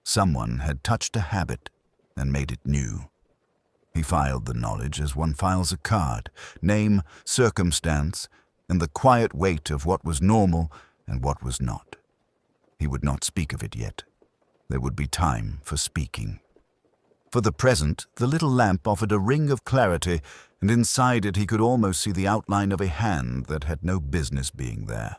Someone had touched a habit and made it new. He filed the knowledge as one files a card, name, circumstance, and the quiet weight of what was normal and what was not. He would not speak of it yet. There would be time for speaking. For the present, the little lamp offered a ring of clarity, and inside it he could almost see the outline of a hand that had no business being there.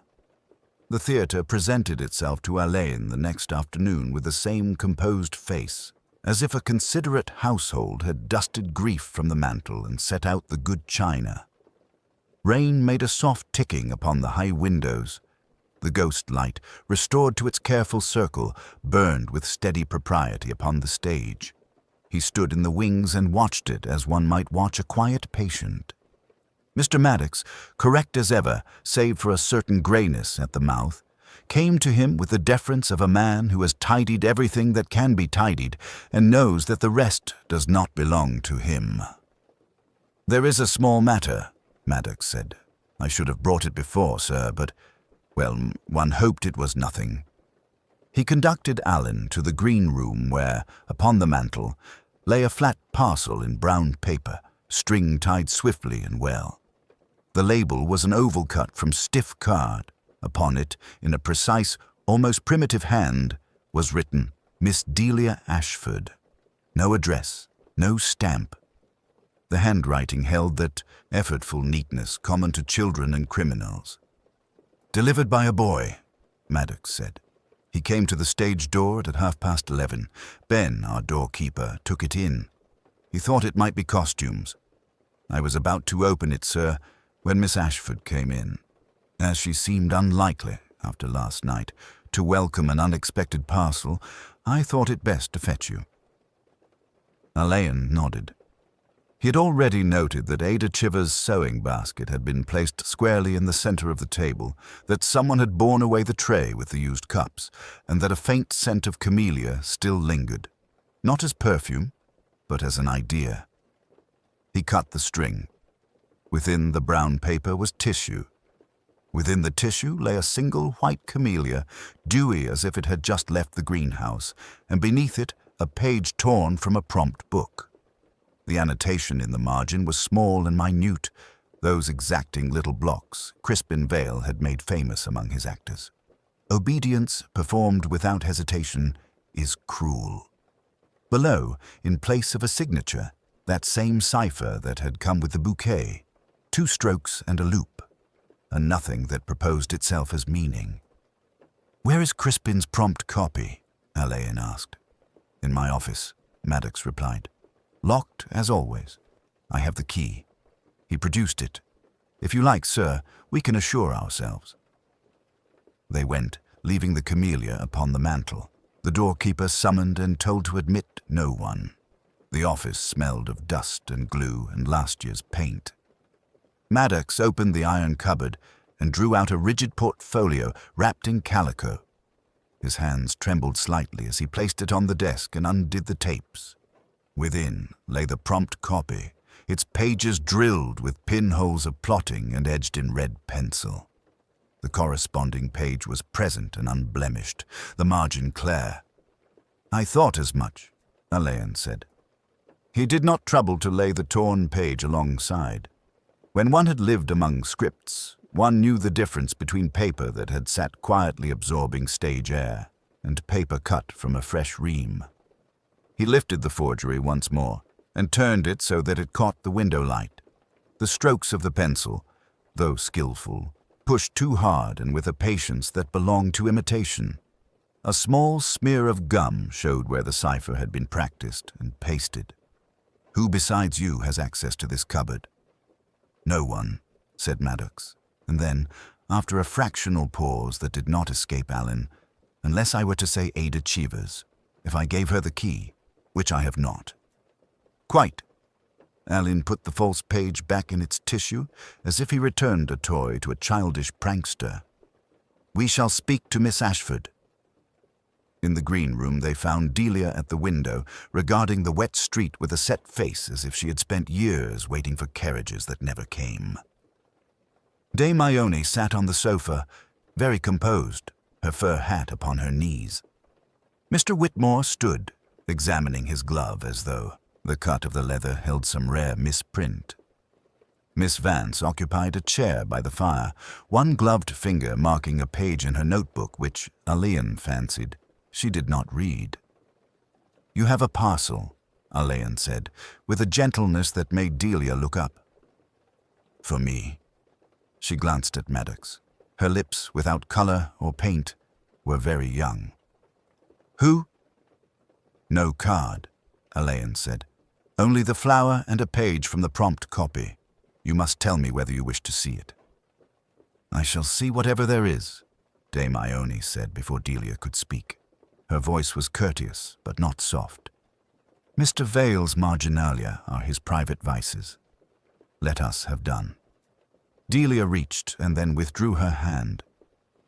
The theatre presented itself to Alain the next afternoon with the same composed face, as if a considerate household had dusted grief from the mantel and set out the good china. Rain made a soft ticking upon the high windows. The ghost light, restored to its careful circle, burned with steady propriety upon the stage. He stood in the wings and watched it as one might watch a quiet patient. Mr. Maddox, correct as ever, save for a certain grayness at the mouth, came to him with the deference of a man who has tidied everything that can be tidied and knows that the rest does not belong to him. "There is a small matter," Maddox said. "I should have brought it before, sir, but, well, one hoped it was nothing." He conducted Alan to the green room where, upon the mantel, lay a flat parcel in brown paper, string tied swiftly and well. The label was an oval cut from stiff card. Upon it, in a precise, almost primitive hand, was written, "Miss Delia Ashford." No address, no stamp. The handwriting held that effortful neatness common to children and criminals. "Delivered by a boy," Maddox said. "He came to the stage door at 11:30. Ben, our doorkeeper, took it in. He thought it might be costumes. I was about to open it, sir, when Miss Ashford came in. As she seemed unlikely, after last night, to welcome an unexpected parcel, I thought it best to fetch you." Alain nodded. He had already noted that Ada Chivers' sewing basket had been placed squarely in the center of the table, that someone had borne away the tray with the used cups, and that a faint scent of camellia still lingered, not as perfume, but as an idea. He cut the string. Within the brown paper was tissue. Within the tissue lay a single white camellia, dewy as if it had just left the greenhouse, and beneath it a page torn from a prompt book. The annotation in the margin was small and minute, those exacting little blocks Crispin Vale had made famous among his actors. "Obedience performed without hesitation is cruel." Below, in place of a signature, that same cipher that had come with the bouquet, 2 strokes and a loop. a nothing that proposed itself as meaning. "Where is Crispin's prompt copy?" Alain asked. "In my office," Maddox replied. "Locked, as always. I have the key." He produced it. "If you like, sir, we can assure ourselves." They went, leaving the camellia upon the mantel. The doorkeeper summoned and told to admit no one. The office smelled of dust and glue and last year's paint. Maddox opened the iron cupboard and drew out a rigid portfolio wrapped in calico. His hands trembled slightly as he placed it on the desk and undid the tapes. Within lay the prompt copy, its pages drilled with pinholes of plotting and edged in red pencil. The corresponding page was present and unblemished, the margin clear. "I thought as much," Alain said. He did not trouble to lay the torn page alongside. When one had lived among scripts, one knew the difference between paper that had sat quietly absorbing stage air and paper cut from a fresh ream. He lifted the forgery once more and turned it so that it caught the window light. The strokes of the pencil, though skillful, pushed too hard and with a patience that belonged to imitation. A small smear of gum showed where the cipher had been practiced and pasted. "Who besides you has access to this cupboard?" "No one," said Maddox, and then, after a fractional pause that did not escape Alain, "unless I were to say Ada Cheevers, if I gave her the key, which I have not." "Quite." Alain put the false page back in its tissue, as if he returned a toy to a childish prankster. "We shall speak to Miss Ashford." In the green room they found Delia at the window, regarding the wet street with a set face as if she had spent years waiting for carriages that never came. Dame Ione sat on the sofa, very composed, her fur hat upon her knees. Mr. Whitmore stood, examining his glove as though the cut of the leather held some rare misprint. Miss Vance occupied a chair by the fire, one gloved finger marking a page in her notebook which Alain fancied she did not read. "You have a parcel," Alain said, with a gentleness that made Delia look up. "For me." She glanced at Maddox. Her lips, without color or paint, were very young. "Who?" "No card," Alain said. "Only the flower and a page from the prompt copy. You must tell me whether you wish to see it." "I shall see whatever there is," Dame Ione said before Delia could speak. Her voice was courteous, but not soft. "Mr. Vale's marginalia are his private vices. Let us have done." Delia reached and then withdrew her hand.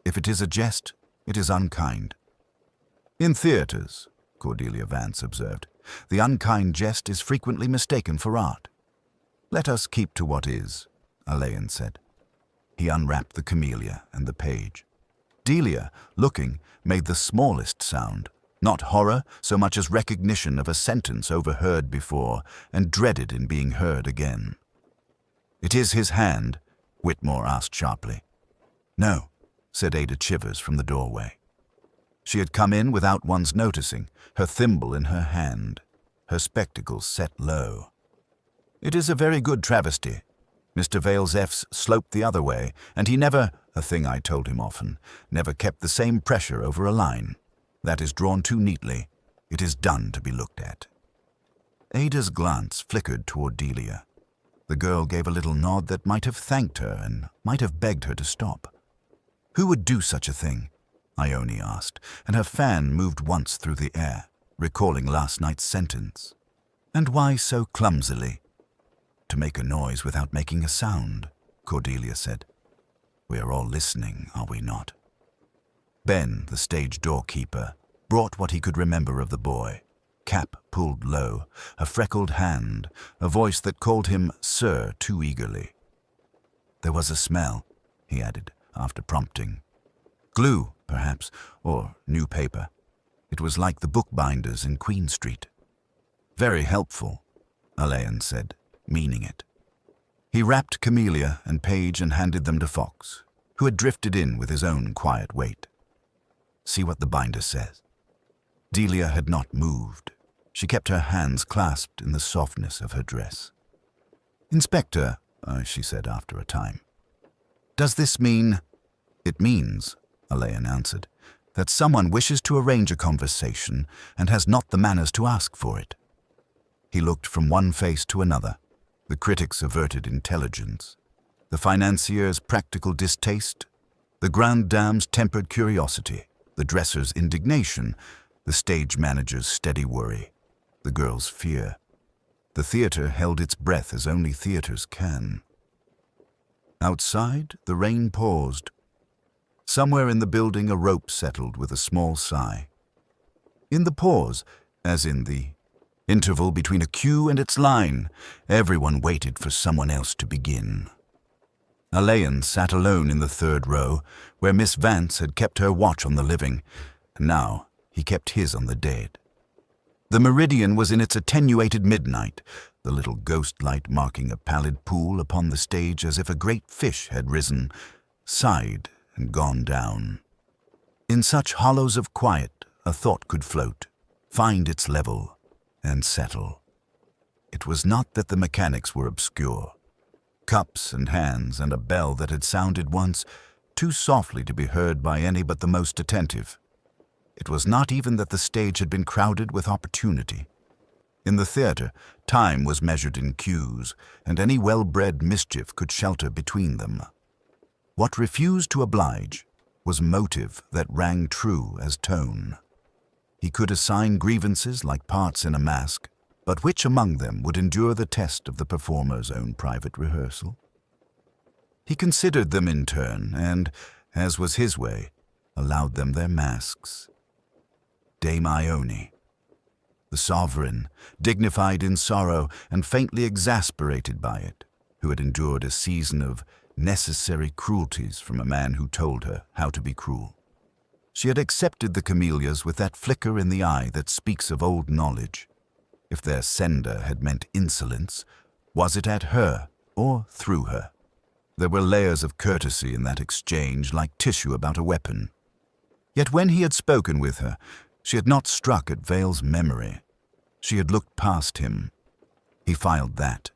"If it is a jest, it is unkind." "In theatres," Cordelia Vance observed, "the unkind jest is frequently mistaken for art." "Let us keep to what is," Alain said. He unwrapped the camellia and the page. Delia, looking, made the smallest sound, not horror so much as recognition of a sentence overheard before and dreaded in being heard again. "It is his hand?" Whitmore asked sharply. "No," said Ada Chivers from the doorway. She had come in without one's noticing, her thimble in her hand, her spectacles set low. "It is a very good travesty. Mr. Vale's F's sloped the other way, and he never, a thing I told him often, never kept the same pressure over a line. That is drawn too neatly. It is done to be looked at." Ada's glance flickered toward Delia. The girl gave a little nod that might have thanked her and might have begged her to stop. "Who would do such a thing?" Ione asked, and her fan moved once through the air, recalling last night's sentence. "And why so clumsily?" "To make a noise without making a sound," Cordelia said. "We are all listening, are we not?" Ben, the stage doorkeeper, brought what he could remember of the boy. Cap pulled low, a freckled hand, a voice that called him sir too eagerly. "There was a smell," he added, after prompting. "Glue, perhaps, or new paper. It was like the bookbinders in Queen Street." "Very helpful," Alain said, meaning it. He wrapped camellia and page and handed them to Fox, who had drifted in with his own quiet weight. "See what the binder says." Delia had not moved. She kept her hands clasped in the softness of her dress. "Inspector," she said after a time. "Does this mean—" "It means," Alain answered, "that someone wishes to arrange a conversation and has not the manners to ask for it." He looked from one face to another, the critic's averted intelligence, the financier's practical distaste, the grande dame's tempered curiosity, the dresser's indignation, the stage manager's steady worry, the girl's fear. The theater held its breath as only theaters can. Outside, the rain paused. Somewhere in the building, a rope settled with a small sigh. In the pause, as in the interval between a cue and its line, everyone waited for someone else to begin. Alain sat alone in the third row, where Miss Vance had kept her watch on the living, and now he kept his on the dead. The meridian was in its attenuated midnight, the little ghost light marking a pallid pool upon the stage as if a great fish had risen, sighed, and gone down. In such hollows of quiet, a thought could float, find its level, and settle. It was not that the mechanics were obscure. Cups and hands and a bell that had sounded once, too softly to be heard by any but the most attentive. It was not even that the stage had been crowded with opportunity. In the theater, time was measured in cues, and any well-bred mischief could shelter between them. What refused to oblige was motive that rang true as tone. He could assign grievances like parts in a mask, but which among them would endure the test of the performer's own private rehearsal? He considered them in turn and, as was his way, allowed them their masks. Dame Ione, the sovereign, dignified in sorrow and faintly exasperated by it, who had endured a season of necessary cruelties from a man who told her how to be cruel. She had accepted the camellias with that flicker in the eye that speaks of old knowledge. If their sender had meant insolence, was it at her or through her? There were layers of courtesy in that exchange, like tissue about a weapon. Yet when he had spoken with her, she had not struck at Vale's memory. She had looked past him. He filed that.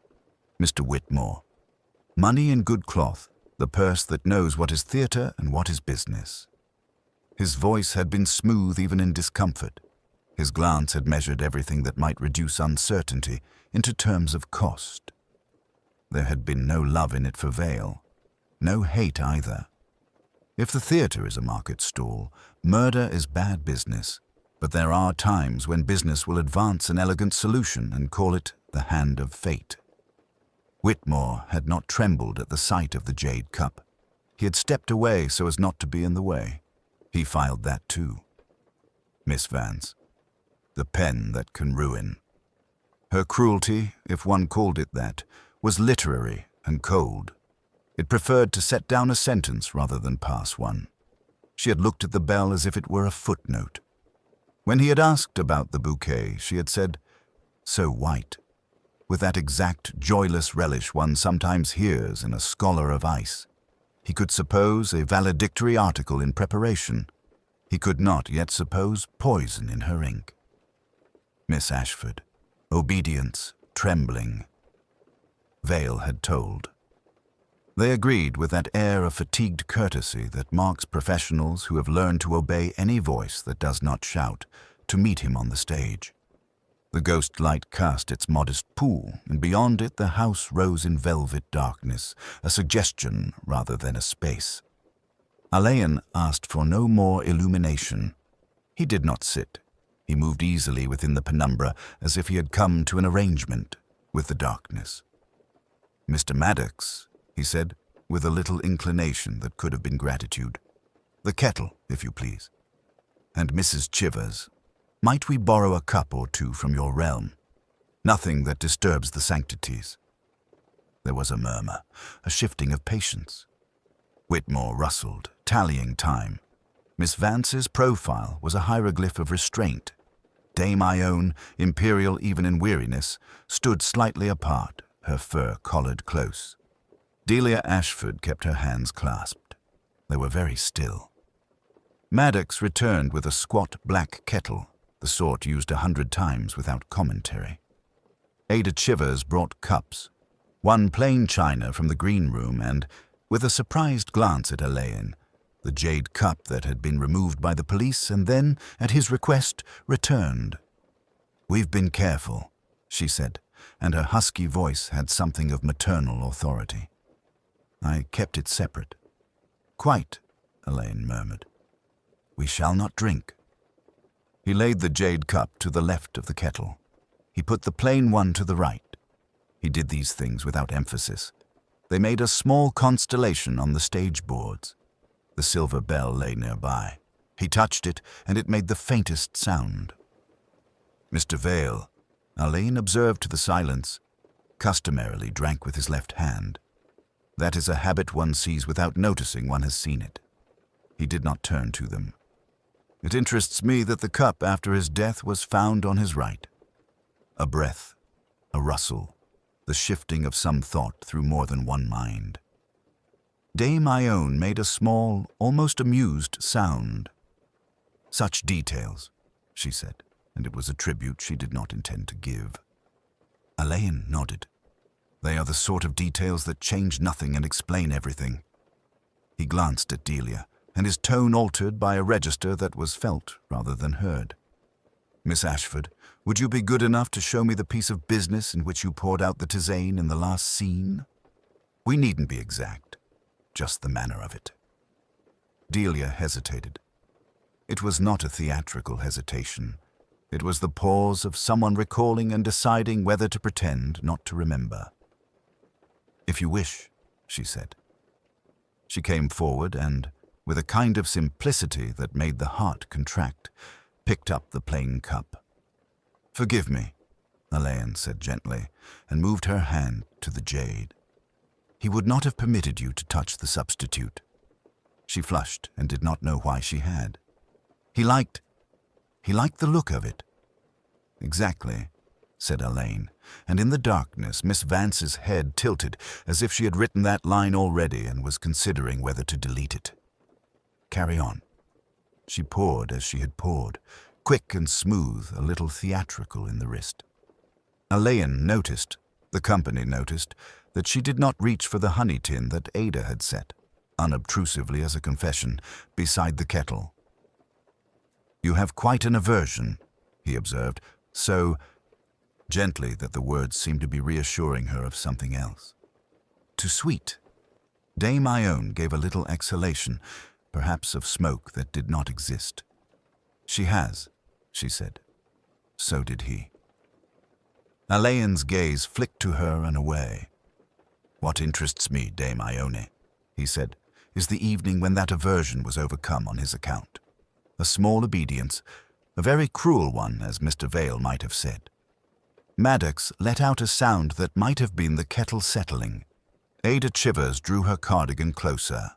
Mr. Whitmore. Money in good cloth, the purse that knows what is theatre and what is business. His voice had been smooth even in discomfort. His glance had measured everything that might reduce uncertainty into terms of cost. There had been no love in it for Vale, no hate either. If the theatre is a market stall, murder is bad business, but there are times when business will advance an elegant solution and call it the hand of fate. Whitmore had not trembled at the sight of the jade cup. He had stepped away so as not to be in the way. He filed that too. Miss Vance. The pen that can ruin. Her cruelty, if one called it that, was literary and cold. It preferred to set down a sentence rather than pass one. She had looked at the bell as if it were a footnote. When he had asked about the bouquet, she had said, "So white," with that exact joyless relish one sometimes hears in a scholar of ice. He could suppose a valedictory article in preparation. He could not yet suppose poison in her ink. Miss Ashford. Obedience, trembling. Vale had told. They agreed with that air of fatigued courtesy that marks professionals who have learned to obey any voice that does not shout, to meet him on the stage. The ghost light cast its modest pool, and beyond it the house rose in velvet darkness, a suggestion rather than a space. Alain asked for no more illumination. He did not sit. He moved easily within the penumbra, as if he had come to an arrangement with the darkness. "Mr. Maddox," he said, with a little inclination that could have been gratitude. "The kettle, if you please. And Mrs. Chivers, might we borrow a cup or two from your realm? Nothing that disturbs the sanctities." There was a murmur, a shifting of patience. Whitmore rustled, tallying time. Miss Vance's profile was a hieroglyph of restraint. Dame Ione, imperial even in weariness, stood slightly apart, her fur collared close. Delia Ashford kept her hands clasped. They were very still. Maddox returned with a squat black kettle, the sort used 100 times without commentary. Ada Chivers brought cups, one plain china from the green room and, with a surprised glance at Elaine, the jade cup that had been removed by the police and then, at his request, returned. "We've been careful," she said, and her husky voice had something of maternal authority. "I kept it separate." "Quite," Elaine murmured. "We shall not drink." He laid the jade cup to the left of the kettle. He put the plain one to the right. He did these things without emphasis. They made a small constellation on the stage boards. The silver bell lay nearby. He touched it, and it made the faintest sound. Mr. Vale, Elaine observed to the silence, customarily drank with his left hand. That is a habit one sees without noticing one has seen it. He did not turn to them. "It interests me that the cup after his death was found on his right." A breath, a rustle, the shifting of some thought through more than one mind. Dame Ione made a small, almost amused sound. "Such details," she said, and it was a tribute she did not intend to give. Elaine nodded. "They are the sort of details that change nothing and explain everything." He glanced at Delia, and his tone altered by a register that was felt rather than heard. "Miss Ashford, would you be good enough to show me the piece of business in which you poured out the tisane in the last scene? We needn't be exact, just the manner of it." Delia hesitated. It was not a theatrical hesitation. It was the pause of someone recalling and deciding whether to pretend not to remember. "If you wish," she said. She came forward and, with a kind of simplicity that made the heart contract, picked up the plain cup. "Forgive me," Elaine said gently, and moved her hand to the jade. "He would not have permitted you to touch the substitute." She flushed and did not know why she had. He liked the look of it." "Exactly," said Elaine, and in the darkness Miss Vance's head tilted as if she had written that line already and was considering whether to delete it. "Carry on." She poured as she had poured, quick and smooth, a little theatrical in the wrist. Elaine noticed, the company noticed, that she did not reach for the honey tin that Ada had set, unobtrusively as a confession, beside the kettle. "You have quite an aversion," he observed, so gently that the words seemed to be reassuring her of something else. "To sweet." Dame Ione gave a little exhalation, perhaps of smoke that did not exist. "She has," she said. So did he. Elaine's gaze flicked to her and away. "What interests me, Dame Ione," he said, "is the evening when that aversion was overcome on his account. A small obedience, a very cruel one, as Mr. Vale might have said. Maddox let out a sound that might have been the kettle settling. Ada Chivers drew her cardigan closer.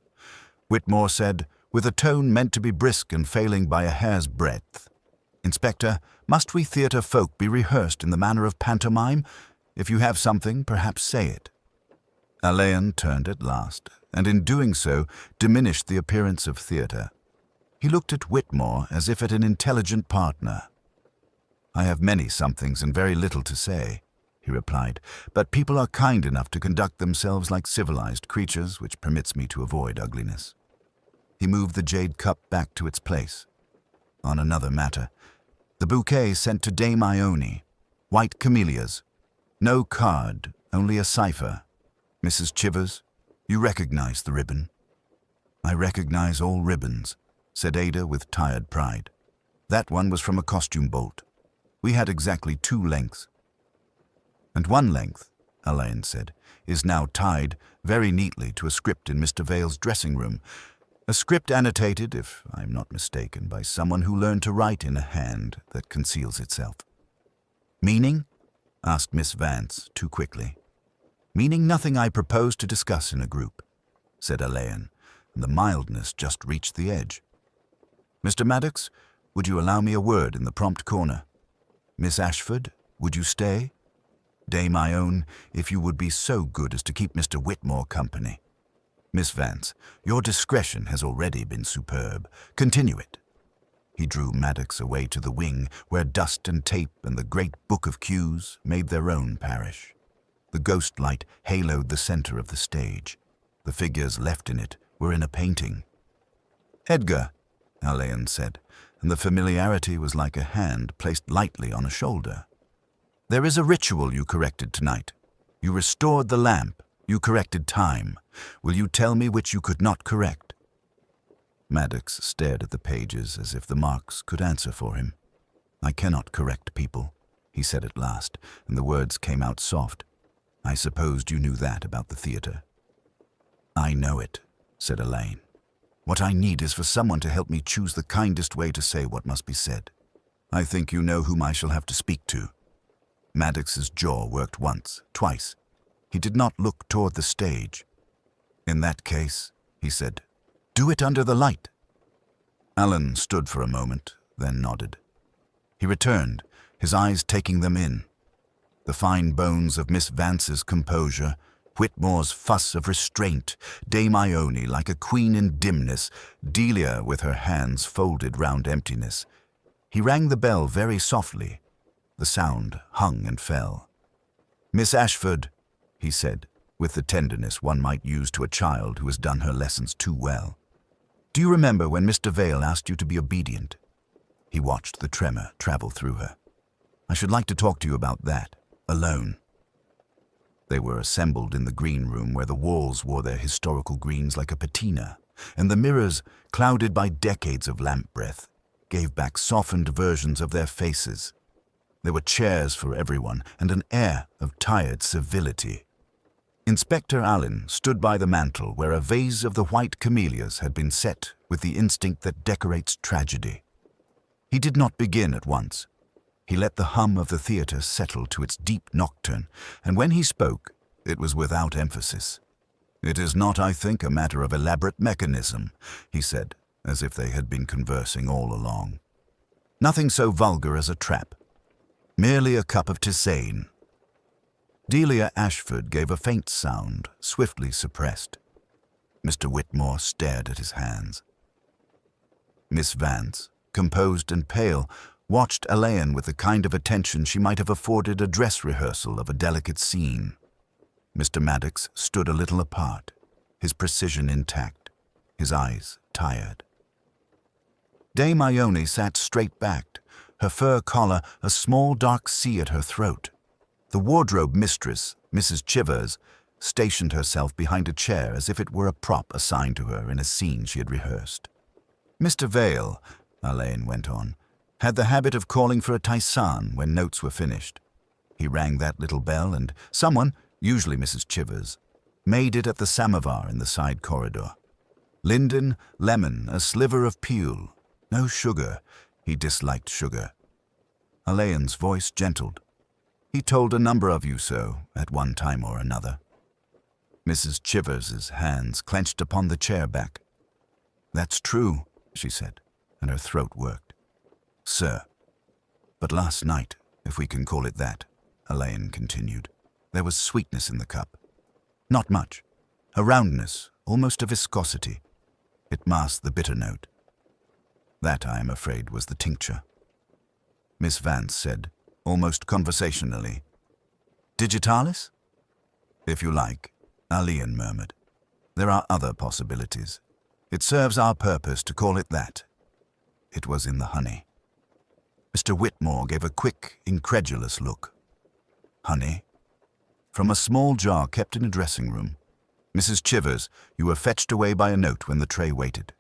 Whitmore said, with a tone meant to be brisk and failing by a hair's breadth, "Inspector, must we theatre folk be rehearsed in the manner of pantomime? If you have something, perhaps say it." Elaine turned at last, and in doing so diminished the appearance of theatre. He looked at Whitmore as if at an intelligent partner. "I have many somethings and very little to say," he replied, "but people are kind enough to conduct themselves like civilized creatures, which permits me to avoid ugliness." He moved the jade cup back to its place. On another matter, the bouquet sent to Dame Ione, white camellias. No card, only a cipher. "Mrs. Chivers, you recognize the ribbon?" "I recognize all ribbons," said Ada with tired pride. "That one was from a costume bolt. We had exactly 2 lengths." "And 1 length," Elaine said, "is now tied very neatly to a script in Mr. Vale's dressing room. A script annotated, if I am not mistaken, by someone who learned to write in a hand that conceals itself." "Meaning?" asked Miss Vance too quickly. "Meaning nothing I propose to discuss in a group," said Elaine, and the mildness just reached the edge. "Mr. Maddox, would you allow me a word in the prompt corner? Miss Ashford, would you stay? Dame Ione, if you would be so good as to keep Mr. Whitmore company. Miss Vance, your discretion has already been superb. Continue it." He drew Maddox away to the wing, where dust and tape and the great book of cues made their own parish. The ghost light haloed the center of the stage. The figures left in it were in a painting. "Edgar," Alain said, and the familiarity was like a hand placed lightly on a shoulder. "There is a ritual you corrected tonight. You restored the lamp. You corrected time. Will you tell me which you could not correct?" Maddox stared at the pages as if the marks could answer for him. "I cannot correct people," he said at last, and the words came out soft. "I supposed you knew that about the theatre." "I know it," said Alain. "What I need is for someone to help me choose the kindest way to say what must be said. I think you know whom I shall have to speak to." Maddox's jaw worked once, twice. He did not look toward the stage. "In that case," he said, "do it under the light." Alan stood for a moment, then nodded. He returned, his eyes taking them in. The fine bones of Miss Vance's composure, Whitmore's fuss of restraint, Dame Ione like a queen in dimness, Delia with her hands folded round emptiness. He rang the bell very softly. The sound hung and fell. "Miss Ashford," he said, with the tenderness one might use to a child who has done her lessons too well. "Do you remember when Mr. Vale asked you to be obedient?" He watched the tremor travel through her. "I should like to talk to you about that, alone." They were assembled in the green room where the walls wore their historical greens like a patina, and the mirrors, clouded by decades of lamp breath, gave back softened versions of their faces. There were chairs for everyone and an air of tired civility. Inspector Allen stood by the mantel where a vase of the white camellias had been set with the instinct that decorates tragedy. He did not begin at once. He let the hum of the theatre settle to its deep nocturne, and when he spoke, it was without emphasis. "It is not, I think, a matter of elaborate mechanism," he said, as if they had been conversing all along. "Nothing so vulgar as a trap. Merely a cup of tisane." Delia Ashford gave a faint sound, swiftly suppressed. Mr. Whitmore stared at his hands. Miss Vance, composed and pale, watched Alain with the kind of attention she might have afforded a dress rehearsal of a delicate scene. Mr. Maddox stood a little apart, his precision intact, his eyes tired. Dame Ione sat straight-backed, her fur collar a small dark C at her throat. The wardrobe mistress, Mrs. Chivers, stationed herself behind a chair as if it were a prop assigned to her in a scene she had rehearsed. Mr. Vale, Alain went on, had the habit of calling for a tisane when notes were finished. He rang that little bell and someone, usually Mrs. Chivers, made it at the samovar in the side corridor. Linden, lemon, a sliver of peel. No sugar. He disliked sugar. Alain's voice gentled. "He told a number of you so, at one time or another." Mrs. Chivers's hands clenched upon the chair back. "That's true," she said, and her throat worked. "Sir. But last night, if we can call it that," Alain continued, "there was sweetness in the cup. Not much. A roundness, almost a viscosity. It masked the bitter note. That, I am afraid, was the tincture." Miss Vance said, almost conversationally, "Digitalis?" "If you like," Alain murmured. "There are other possibilities. It serves our purpose to call it that." It was in the honey. Mr. Whitmore gave a quick, incredulous look. "Honey?" "From a small jar kept in a dressing room. Mrs. Chivers, you were fetched away by a note when the tray waited.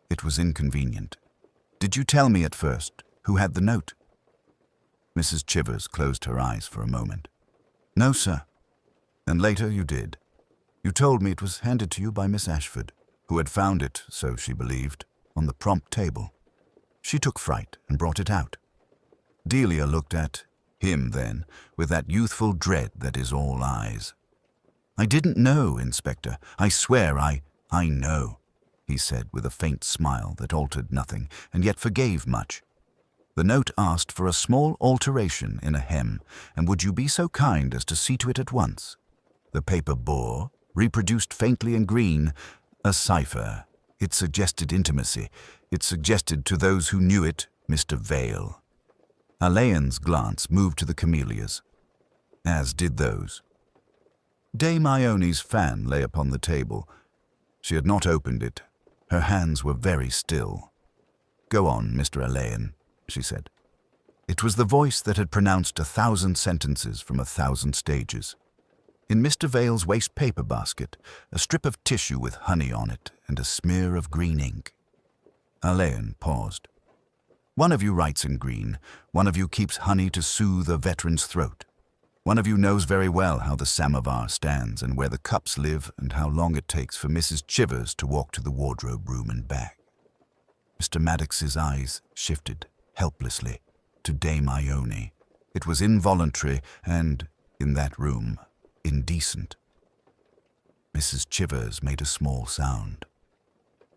It was inconvenient. Did you tell me at first who had the note?" Mrs. Chivers closed her eyes for a moment. "No, sir." "And later you did. You told me it was handed to you by Miss Ashford, who had found it, so she believed, on the prompt table. She took fright and brought it out." Delia looked at him then, with that youthful dread that is all eyes. "I didn't know, Inspector. I swear I know," he said with a faint smile that altered nothing, and yet forgave much. "The note asked for a small alteration in a hem, and would you be so kind as to see to it at once? The paper bore, reproduced faintly in green, a cipher. It suggested intimacy. It suggested to those who knew it, Mr. Vale." Alain's glance moved to the camellias, as did those. Dame Ione's fan lay upon the table, She had not opened it. Her hands were very still. "Go on, Mr. Alain," she said. It was the voice that had pronounced 1,000 sentences from 1,000 stages. In Mr. Vale's waste paper basket, a strip of tissue with honey on it and a smear of green ink. Alain paused. "One of you writes in green. One of you keeps honey to soothe a veteran's throat. One of you knows very well how the samovar stands and where the cups live and how long it takes for Mrs. Chivers to walk to the wardrobe room and back." Mr. Maddox's eyes shifted, helplessly, to Dame Ione. It was involuntary and, in that room, indecent. Mrs. Chivers made a small sound.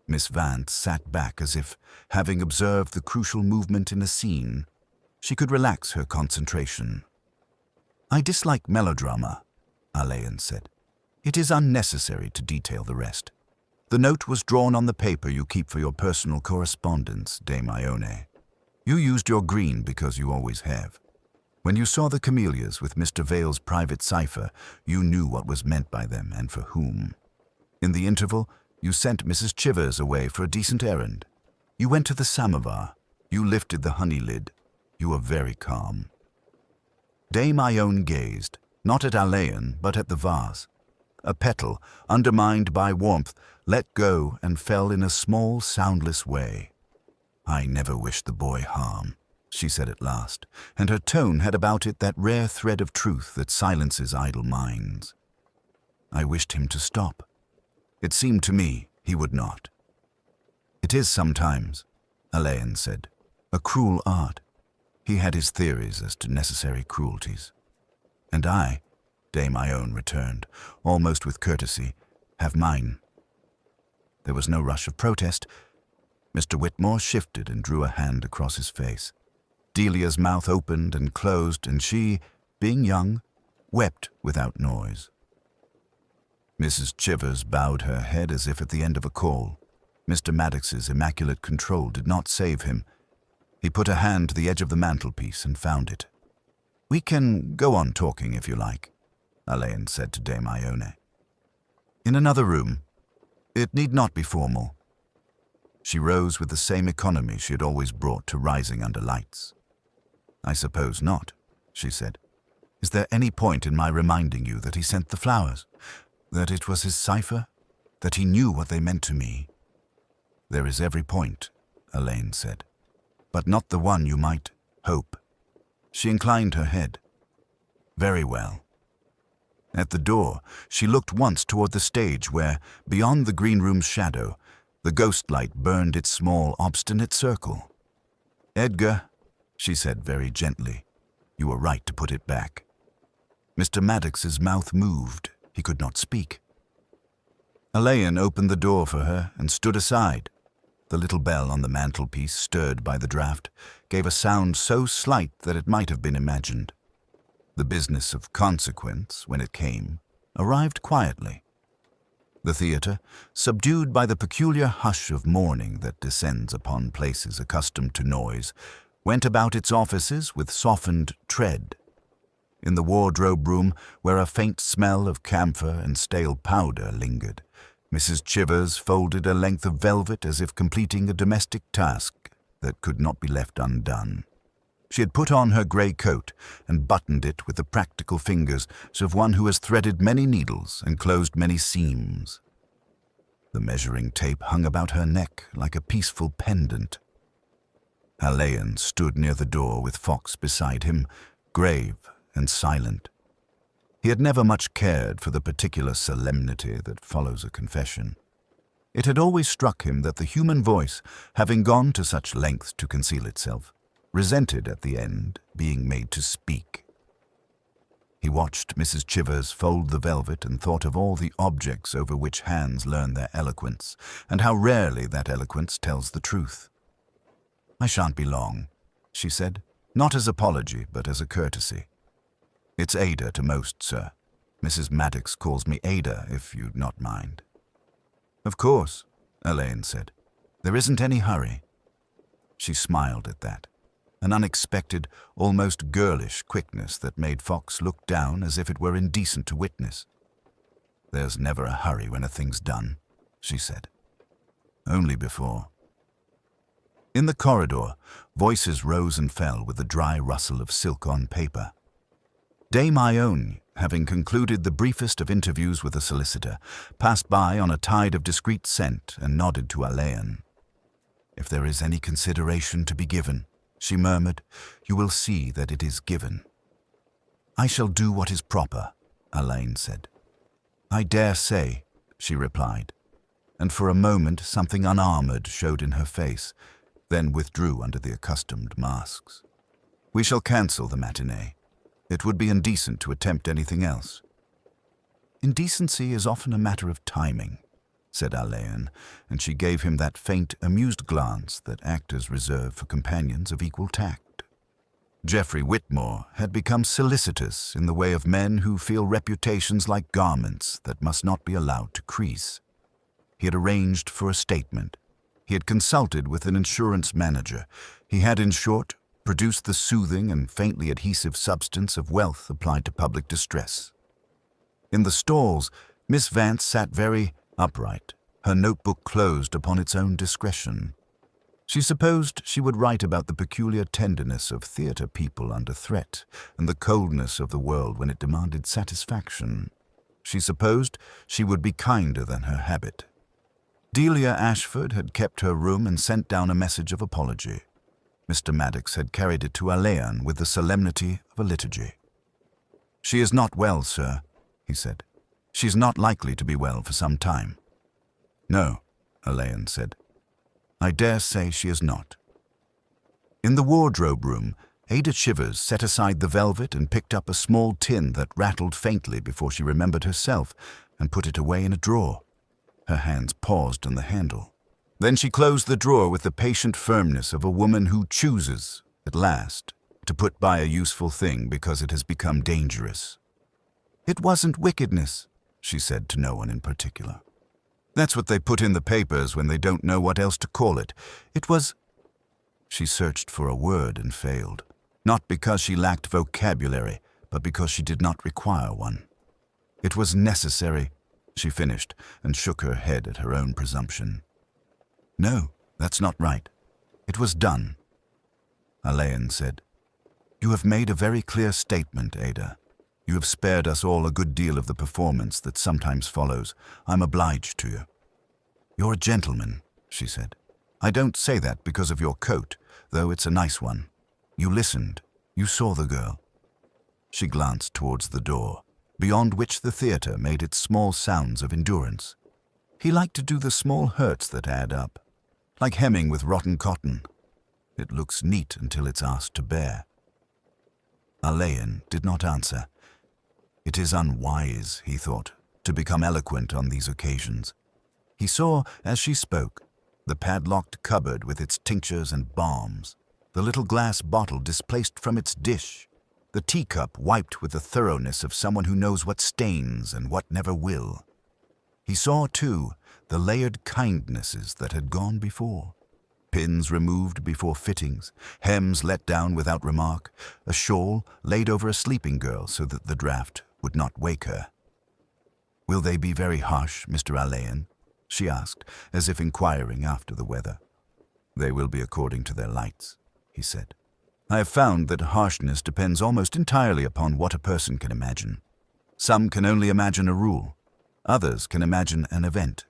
Miss Vance sat back as if, having observed the crucial movement in a scene, she could relax her concentration. "I dislike melodrama," Alain said. "It is unnecessary to detail the rest. The note was drawn on the paper you keep for your personal correspondence, Dame Ione. You used your green because you always have. When you saw the camellias with Mr. Vale's private cipher, you knew what was meant by them and for whom. In the interval, you sent Mrs. Chivers away for a decent errand. You went to the samovar. You lifted the honey lid. You were very calm." Dame Ione gazed, not at Alain, but at the vase. A petal, undermined by warmth, let go and fell in a small, soundless way. "I never wished the boy harm," she said at last, and her tone had about it that rare thread of truth that silences idle minds. "I wished him to stop. It seemed to me he would not." "It is sometimes," Alain said, "a cruel art. He had his theories as to necessary cruelties. And I," Dame Ione returned, almost with courtesy, "have mine." There was no rush of protest. Mr. Whitmore shifted and drew a hand across his face. Delia's mouth opened and closed, and she, being young, wept without noise. Mrs. Chivers bowed her head as if at the end of a call. Mr. Maddox's immaculate control did not save him. He put a hand to the edge of the mantelpiece and found it. "We can go on talking if you like," Alain said to Dame Ione. "In another room. It need not be formal." She rose with the same economy she had always brought to rising under lights. "I suppose not," she said. "Is there any point in my reminding you that he sent the flowers? That it was his cipher? That he knew what they meant to me?" "There is every point," Alain said, "but not the one you might hope." She inclined her head. "Very well." At the door, she looked once toward the stage where, beyond the green room's shadow, the ghost light burned its small, obstinate circle. "Edgar," she said very gently, "you were right to put it back." Mr. Maddox's mouth moved. He could not speak. Alain opened the door for her and stood aside. The little bell on the mantelpiece, stirred by the draught, gave a sound so slight that it might have been imagined. The business of consequence, when it came, arrived quietly. The theatre, subdued by the peculiar hush of mourning that descends upon places accustomed to noise, went about its offices with softened tread. In the wardrobe room, where a faint smell of camphor and stale powder lingered, Mrs. Chivers folded a length of velvet as if completing a domestic task that could not be left undone. She had put on her grey coat and buttoned it with the practical fingers of one who has threaded many needles and closed many seams. The measuring tape hung about her neck like a peaceful pendant. Alain stood near the door with Fox beside him, grave and silent. He had never much cared for the particular solemnity that follows a confession. It had always struck him that the human voice, having gone to such lengths to conceal itself, resented at the end being made to speak. He watched Mrs. Chivers fold the velvet and thought of all the objects over which hands learn their eloquence, and how rarely that eloquence tells the truth. "I shan't be long," she said, not as apology, but as a courtesy. "It's Ada to most, sir. Mrs. Maddox calls me Ada, if you'd not mind." "Of course," Alain said. "There isn't any hurry." She smiled at that, an unexpected, almost girlish quickness that made Fox look down as if it were indecent to witness. "There's never a hurry when a thing's done," she said. Only before. In the corridor, voices rose and fell with the dry rustle of silk on paper. Dame Ione, having concluded the briefest of interviews with a solicitor, passed by on a tide of discreet scent and nodded to Alain. "If there is any consideration to be given," she murmured, "you will see that it is given." "I shall do what is proper," Alain said. "I dare say," she replied, and for a moment something unarmored showed in her face, then withdrew under the accustomed masks. "We shall cancel the matinee. It would be indecent to attempt anything else." "Indecency is often a matter of timing," said Alain, and she gave him that faint, amused glance that actors reserve for companions of equal tact. Geoffrey Whitmore had become solicitous in the way of men who feel reputations like garments that must not be allowed to crease. He had arranged for a statement. He had consulted with an insurance manager. He had, in short, produced the soothing and faintly adhesive substance of wealth applied to public distress. In the stalls, Miss Vance sat very upright, her notebook closed upon its own discretion. She supposed she would write about the peculiar tenderness of theatre people under threat and the coldness of the world when it demanded satisfaction. She supposed she would be kinder than her habit. Delia Ashford had kept her room and sent down a message of apology. Mr. Maddox had carried it to Alain with the solemnity of a liturgy. "She is not well, sir," he said. "She is not likely to be well for some time." "No," Alain said. "I dare say she is not." In the wardrobe room, Ada Chivers set aside the velvet and picked up a small tin that rattled faintly before she remembered herself and put it away in a drawer. Her hands paused on the handle. Then she closed the drawer with the patient firmness of a woman who chooses, at last, to put by a useful thing because it has become dangerous. "It wasn't wickedness," she said to no one in particular. "That's what they put in the papers when they don't know what else to call it. It was—" She searched for a word and failed, not because she lacked vocabulary, but because she did not require one. "It was necessary," she finished, and shook her head at her own presumption. "No, that's not right. It was done." Alain said, "You have made a very clear statement, Ada. You have spared us all a good deal of the performance that sometimes follows. I'm obliged to you." "You're a gentleman," she said. "I don't say that because of your coat, though it's a nice one. You listened. You saw the girl." She glanced towards the door, beyond which the theatre made its small sounds of endurance. He liked to do the small hurts that add up, like hemming with rotten cotton. It looks neat until it's asked to bear. Alain did not answer. It is unwise, he thought, to become eloquent on these occasions. He saw, as she spoke, the padlocked cupboard with its tinctures and balms, the little glass bottle displaced from its dish, the teacup wiped with the thoroughness of someone who knows what stains and what never will. He saw, too, the layered kindnesses that had gone before. Pins removed before fittings, hems let down without remark, a shawl laid over a sleeping girl so that the draught would not wake her. "Will they be very harsh, Mr. Alain?" she asked, as if inquiring after the weather. "They will be according to their lights," he said. "I have found that harshness depends almost entirely upon what a person can imagine. Some can only imagine a rule. Others can imagine an event."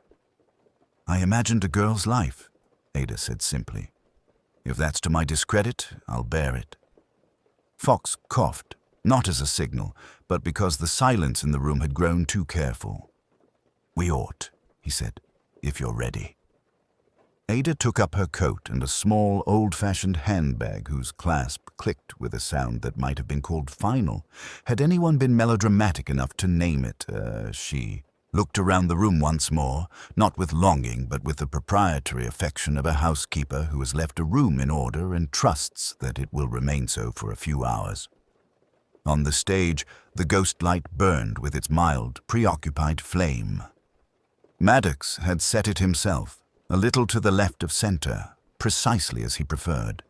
"I imagined a girl's life," Ada said simply. "If that's to my discredit, I'll bear it." Fox coughed, not as a signal, but because the silence in the room had grown too careful. "We ought," he said, "if you're ready." Ada took up her coat and a small, old-fashioned handbag whose clasp clicked with a sound that might have been called final, had anyone been melodramatic enough to name it. She looked around the room once more, not with longing, but with the proprietary affection of a housekeeper who has left a room in order and trusts that it will remain so for a few hours. On the stage, the ghost light burned with its mild, preoccupied flame. Maddox had set it himself, a little to the left of center, precisely as he preferred.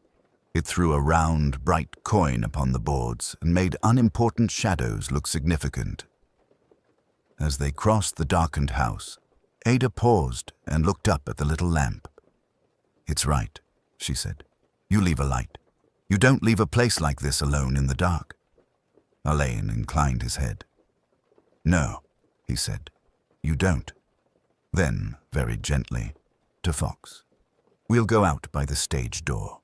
It threw a round, bright coin upon the boards and made unimportant shadows look significant. As they crossed the darkened house, Ada paused and looked up at the little lamp. "It's right," she said. "You leave a light. You don't leave a place like this alone in the dark." Alain inclined his head. "No," he said, "you don't." Then, very gently, to Fox, "We'll go out by the stage door."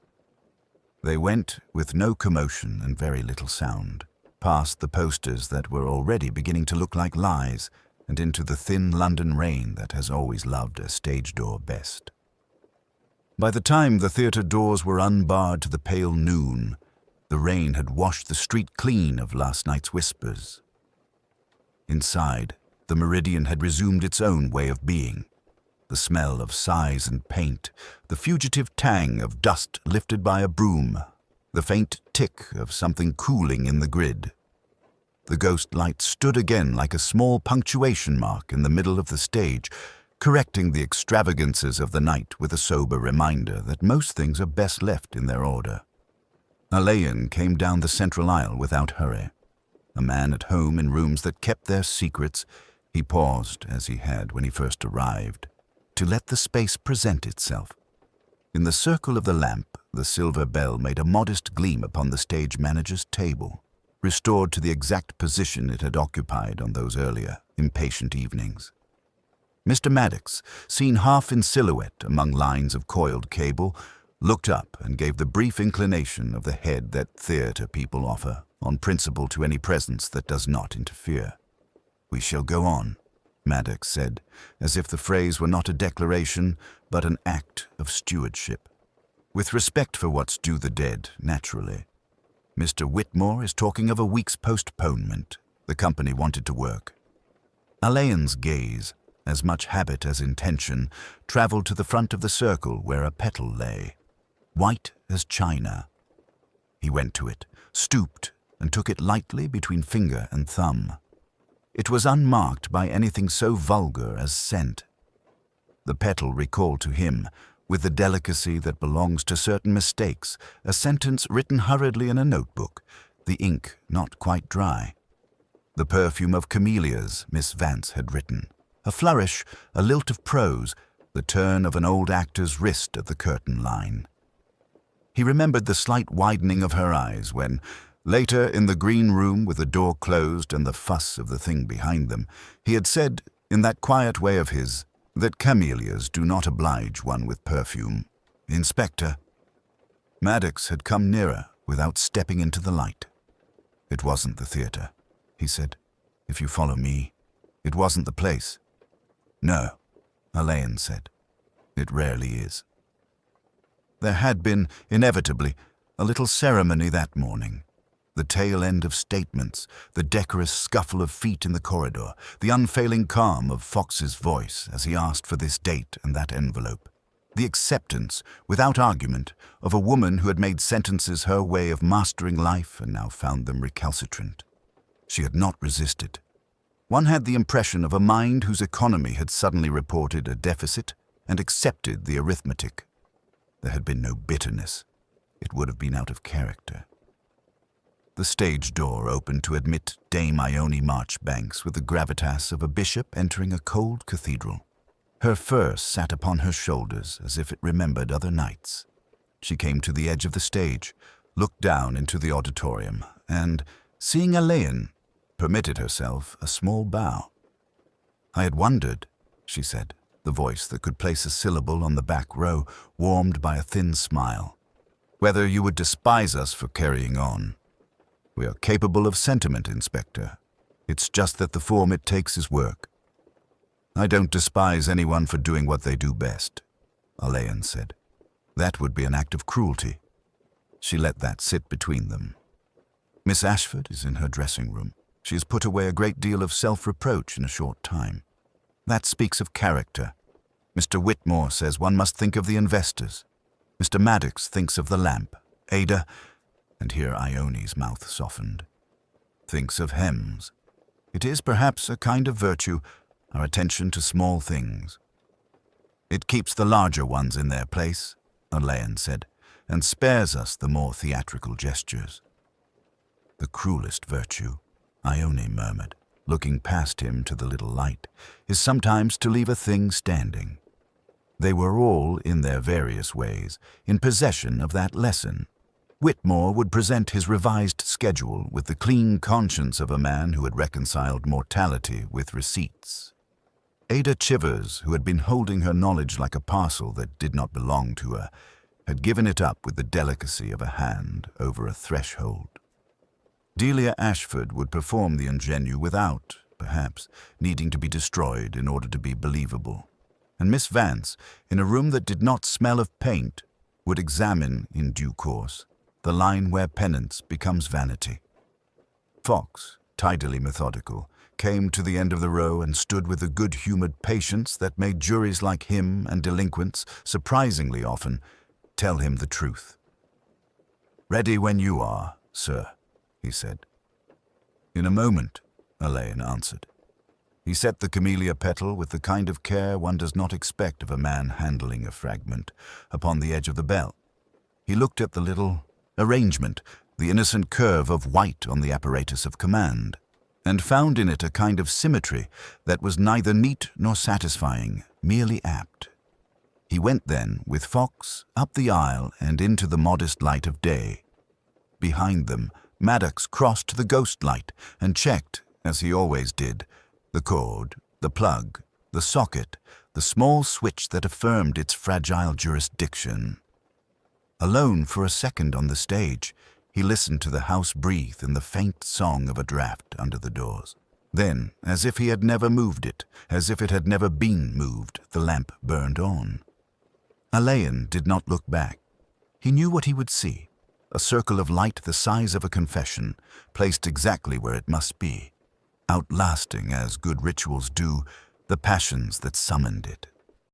They went, with no commotion and very little sound, past the posters that were already beginning to look like lies, and into the thin London rain that has always loved a stage door best. By the time the theatre doors were unbarred to the pale noon, the rain had washed the street clean of last night's whispers. Inside, the Meridian had resumed its own way of being. The smell of size and paint, the fugitive tang of dust lifted by a broom, the faint tick of something cooling in the grid. The ghost light stood again like a small punctuation mark in the middle of the stage, correcting the extravagances of the night with a sober reminder that most things are best left in their order. Alain came down the central aisle without hurry. A man at home in rooms that kept their secrets, he paused, as he had when he first arrived, to let the space present itself. In the circle of the lamp, the silver bell made a modest gleam upon the stage manager's table, restored to the exact position it had occupied on those earlier, impatient evenings. Mr. Maddox, seen half in silhouette among lines of coiled cable, looked up and gave the brief inclination of the head that theatre people offer, on principle to any presence that does not interfere. "We shall go on," Maddox said, as if the phrase were not a declaration, but an act of stewardship. "With respect for what's due the dead, naturally. Mr. Whitmore is talking of a week's postponement. The company wanted to work." Alain's gaze, as much habit as intention, travelled to the front of the circle where a petal lay, white as china. He went to it, stooped, and took it lightly between finger and thumb. It was unmarked by anything so vulgar as scent. The petal recalled to him, with the delicacy that belongs to certain mistakes, a sentence written hurriedly in a notebook, the ink not quite dry. The perfume of camellias, Miss Vance had written. A flourish, a lilt of prose, the turn of an old actor's wrist at the curtain line. He remembered the slight widening of her eyes when, later in the green room with the door closed and the fuss of the thing behind them, he had said, in that quiet way of his, that camellias do not oblige one with perfume. "Inspector." Maddox had come nearer without stepping into the light. "It wasn't the theatre," he said. "If you follow me, it wasn't the place." "No," Alain said. "It rarely is." There had been, inevitably, a little ceremony that morning. The tail end of statements, the decorous scuffle of feet in the corridor, the unfailing calm of Fox's voice as he asked for this date and that envelope. The acceptance, without argument, of a woman who had made sentences her way of mastering life and now found them recalcitrant. She had not resisted. One had the impression of a mind whose economy had suddenly reported a deficit and accepted the arithmetic. There had been no bitterness. It would have been out of character. The stage door opened to admit Dame Ione Marchbanks with the gravitas of a bishop entering a cold cathedral. Her fur sat upon her shoulders as if it remembered other nights. She came to the edge of the stage, looked down into the auditorium, and, seeing Alain, permitted herself a small bow. "I had wondered," she said, the voice that could place a syllable on the back row warmed by a thin smile, "whether you would despise us for carrying on. We are capable of sentiment, Inspector. It's just that the form it takes is work." "I don't despise anyone for doing what they do best," Alain said. "That would be an act of cruelty." She let that sit between them. "Miss Ashford is in her dressing room. She has put away a great deal of self-reproach in a short time. That speaks of character. Mr. Whitmore says one must think of the investors. Mr. Maddox thinks of the lamp. Ada," and here Ione's mouth softened, "thinks of hems. It is perhaps a kind of virtue, our attention to small things." "It keeps the larger ones in their place," Alain said, "and spares us the more theatrical gestures." "The cruelest virtue," Ione murmured. looking past him to the little light, is sometimes to leave a thing standing. They were all, in their various ways, in possession of that lesson. Whitmore would present his revised schedule with the clean conscience of a man who had reconciled mortality with receipts. Ada Chivers, who had been holding her knowledge like a parcel that did not belong to her, had given it up with the delicacy of a hand over a threshold. Delia Ashford would perform the ingenue without, perhaps, needing to be destroyed in order to be believable. And Miss Vance, in a room that did not smell of paint, would examine, in due course, the line where penance becomes vanity. Fox, tidily methodical, came to the end of the row and stood with a good-humored patience that made juries like him and delinquents, surprisingly often, tell him the truth. "Ready when you are, sir," he said. "In a moment," Elaine answered. He set the camellia petal with the kind of care one does not expect of a man handling a fragment, upon the edge of the bell. He looked at the little arrangement, the innocent curve of white on the apparatus of command, and found in it a kind of symmetry that was neither neat nor satisfying, merely apt. He went then, with Fox, up the aisle and into the modest light of day. Behind them, Maddox crossed to the ghost light and checked, as he always did, the cord, the plug, the socket, the small switch that affirmed its fragile jurisdiction. Alone for a second on the stage, he listened to the house breathe in the faint song of a draft under the doors. Then, as if he had never moved it, as if it had never been moved, the lamp burned on. Elaine did not look back. He knew what he would see. A circle of light the size of a confession, placed exactly where it must be, outlasting, as good rituals do, the passions that summoned it.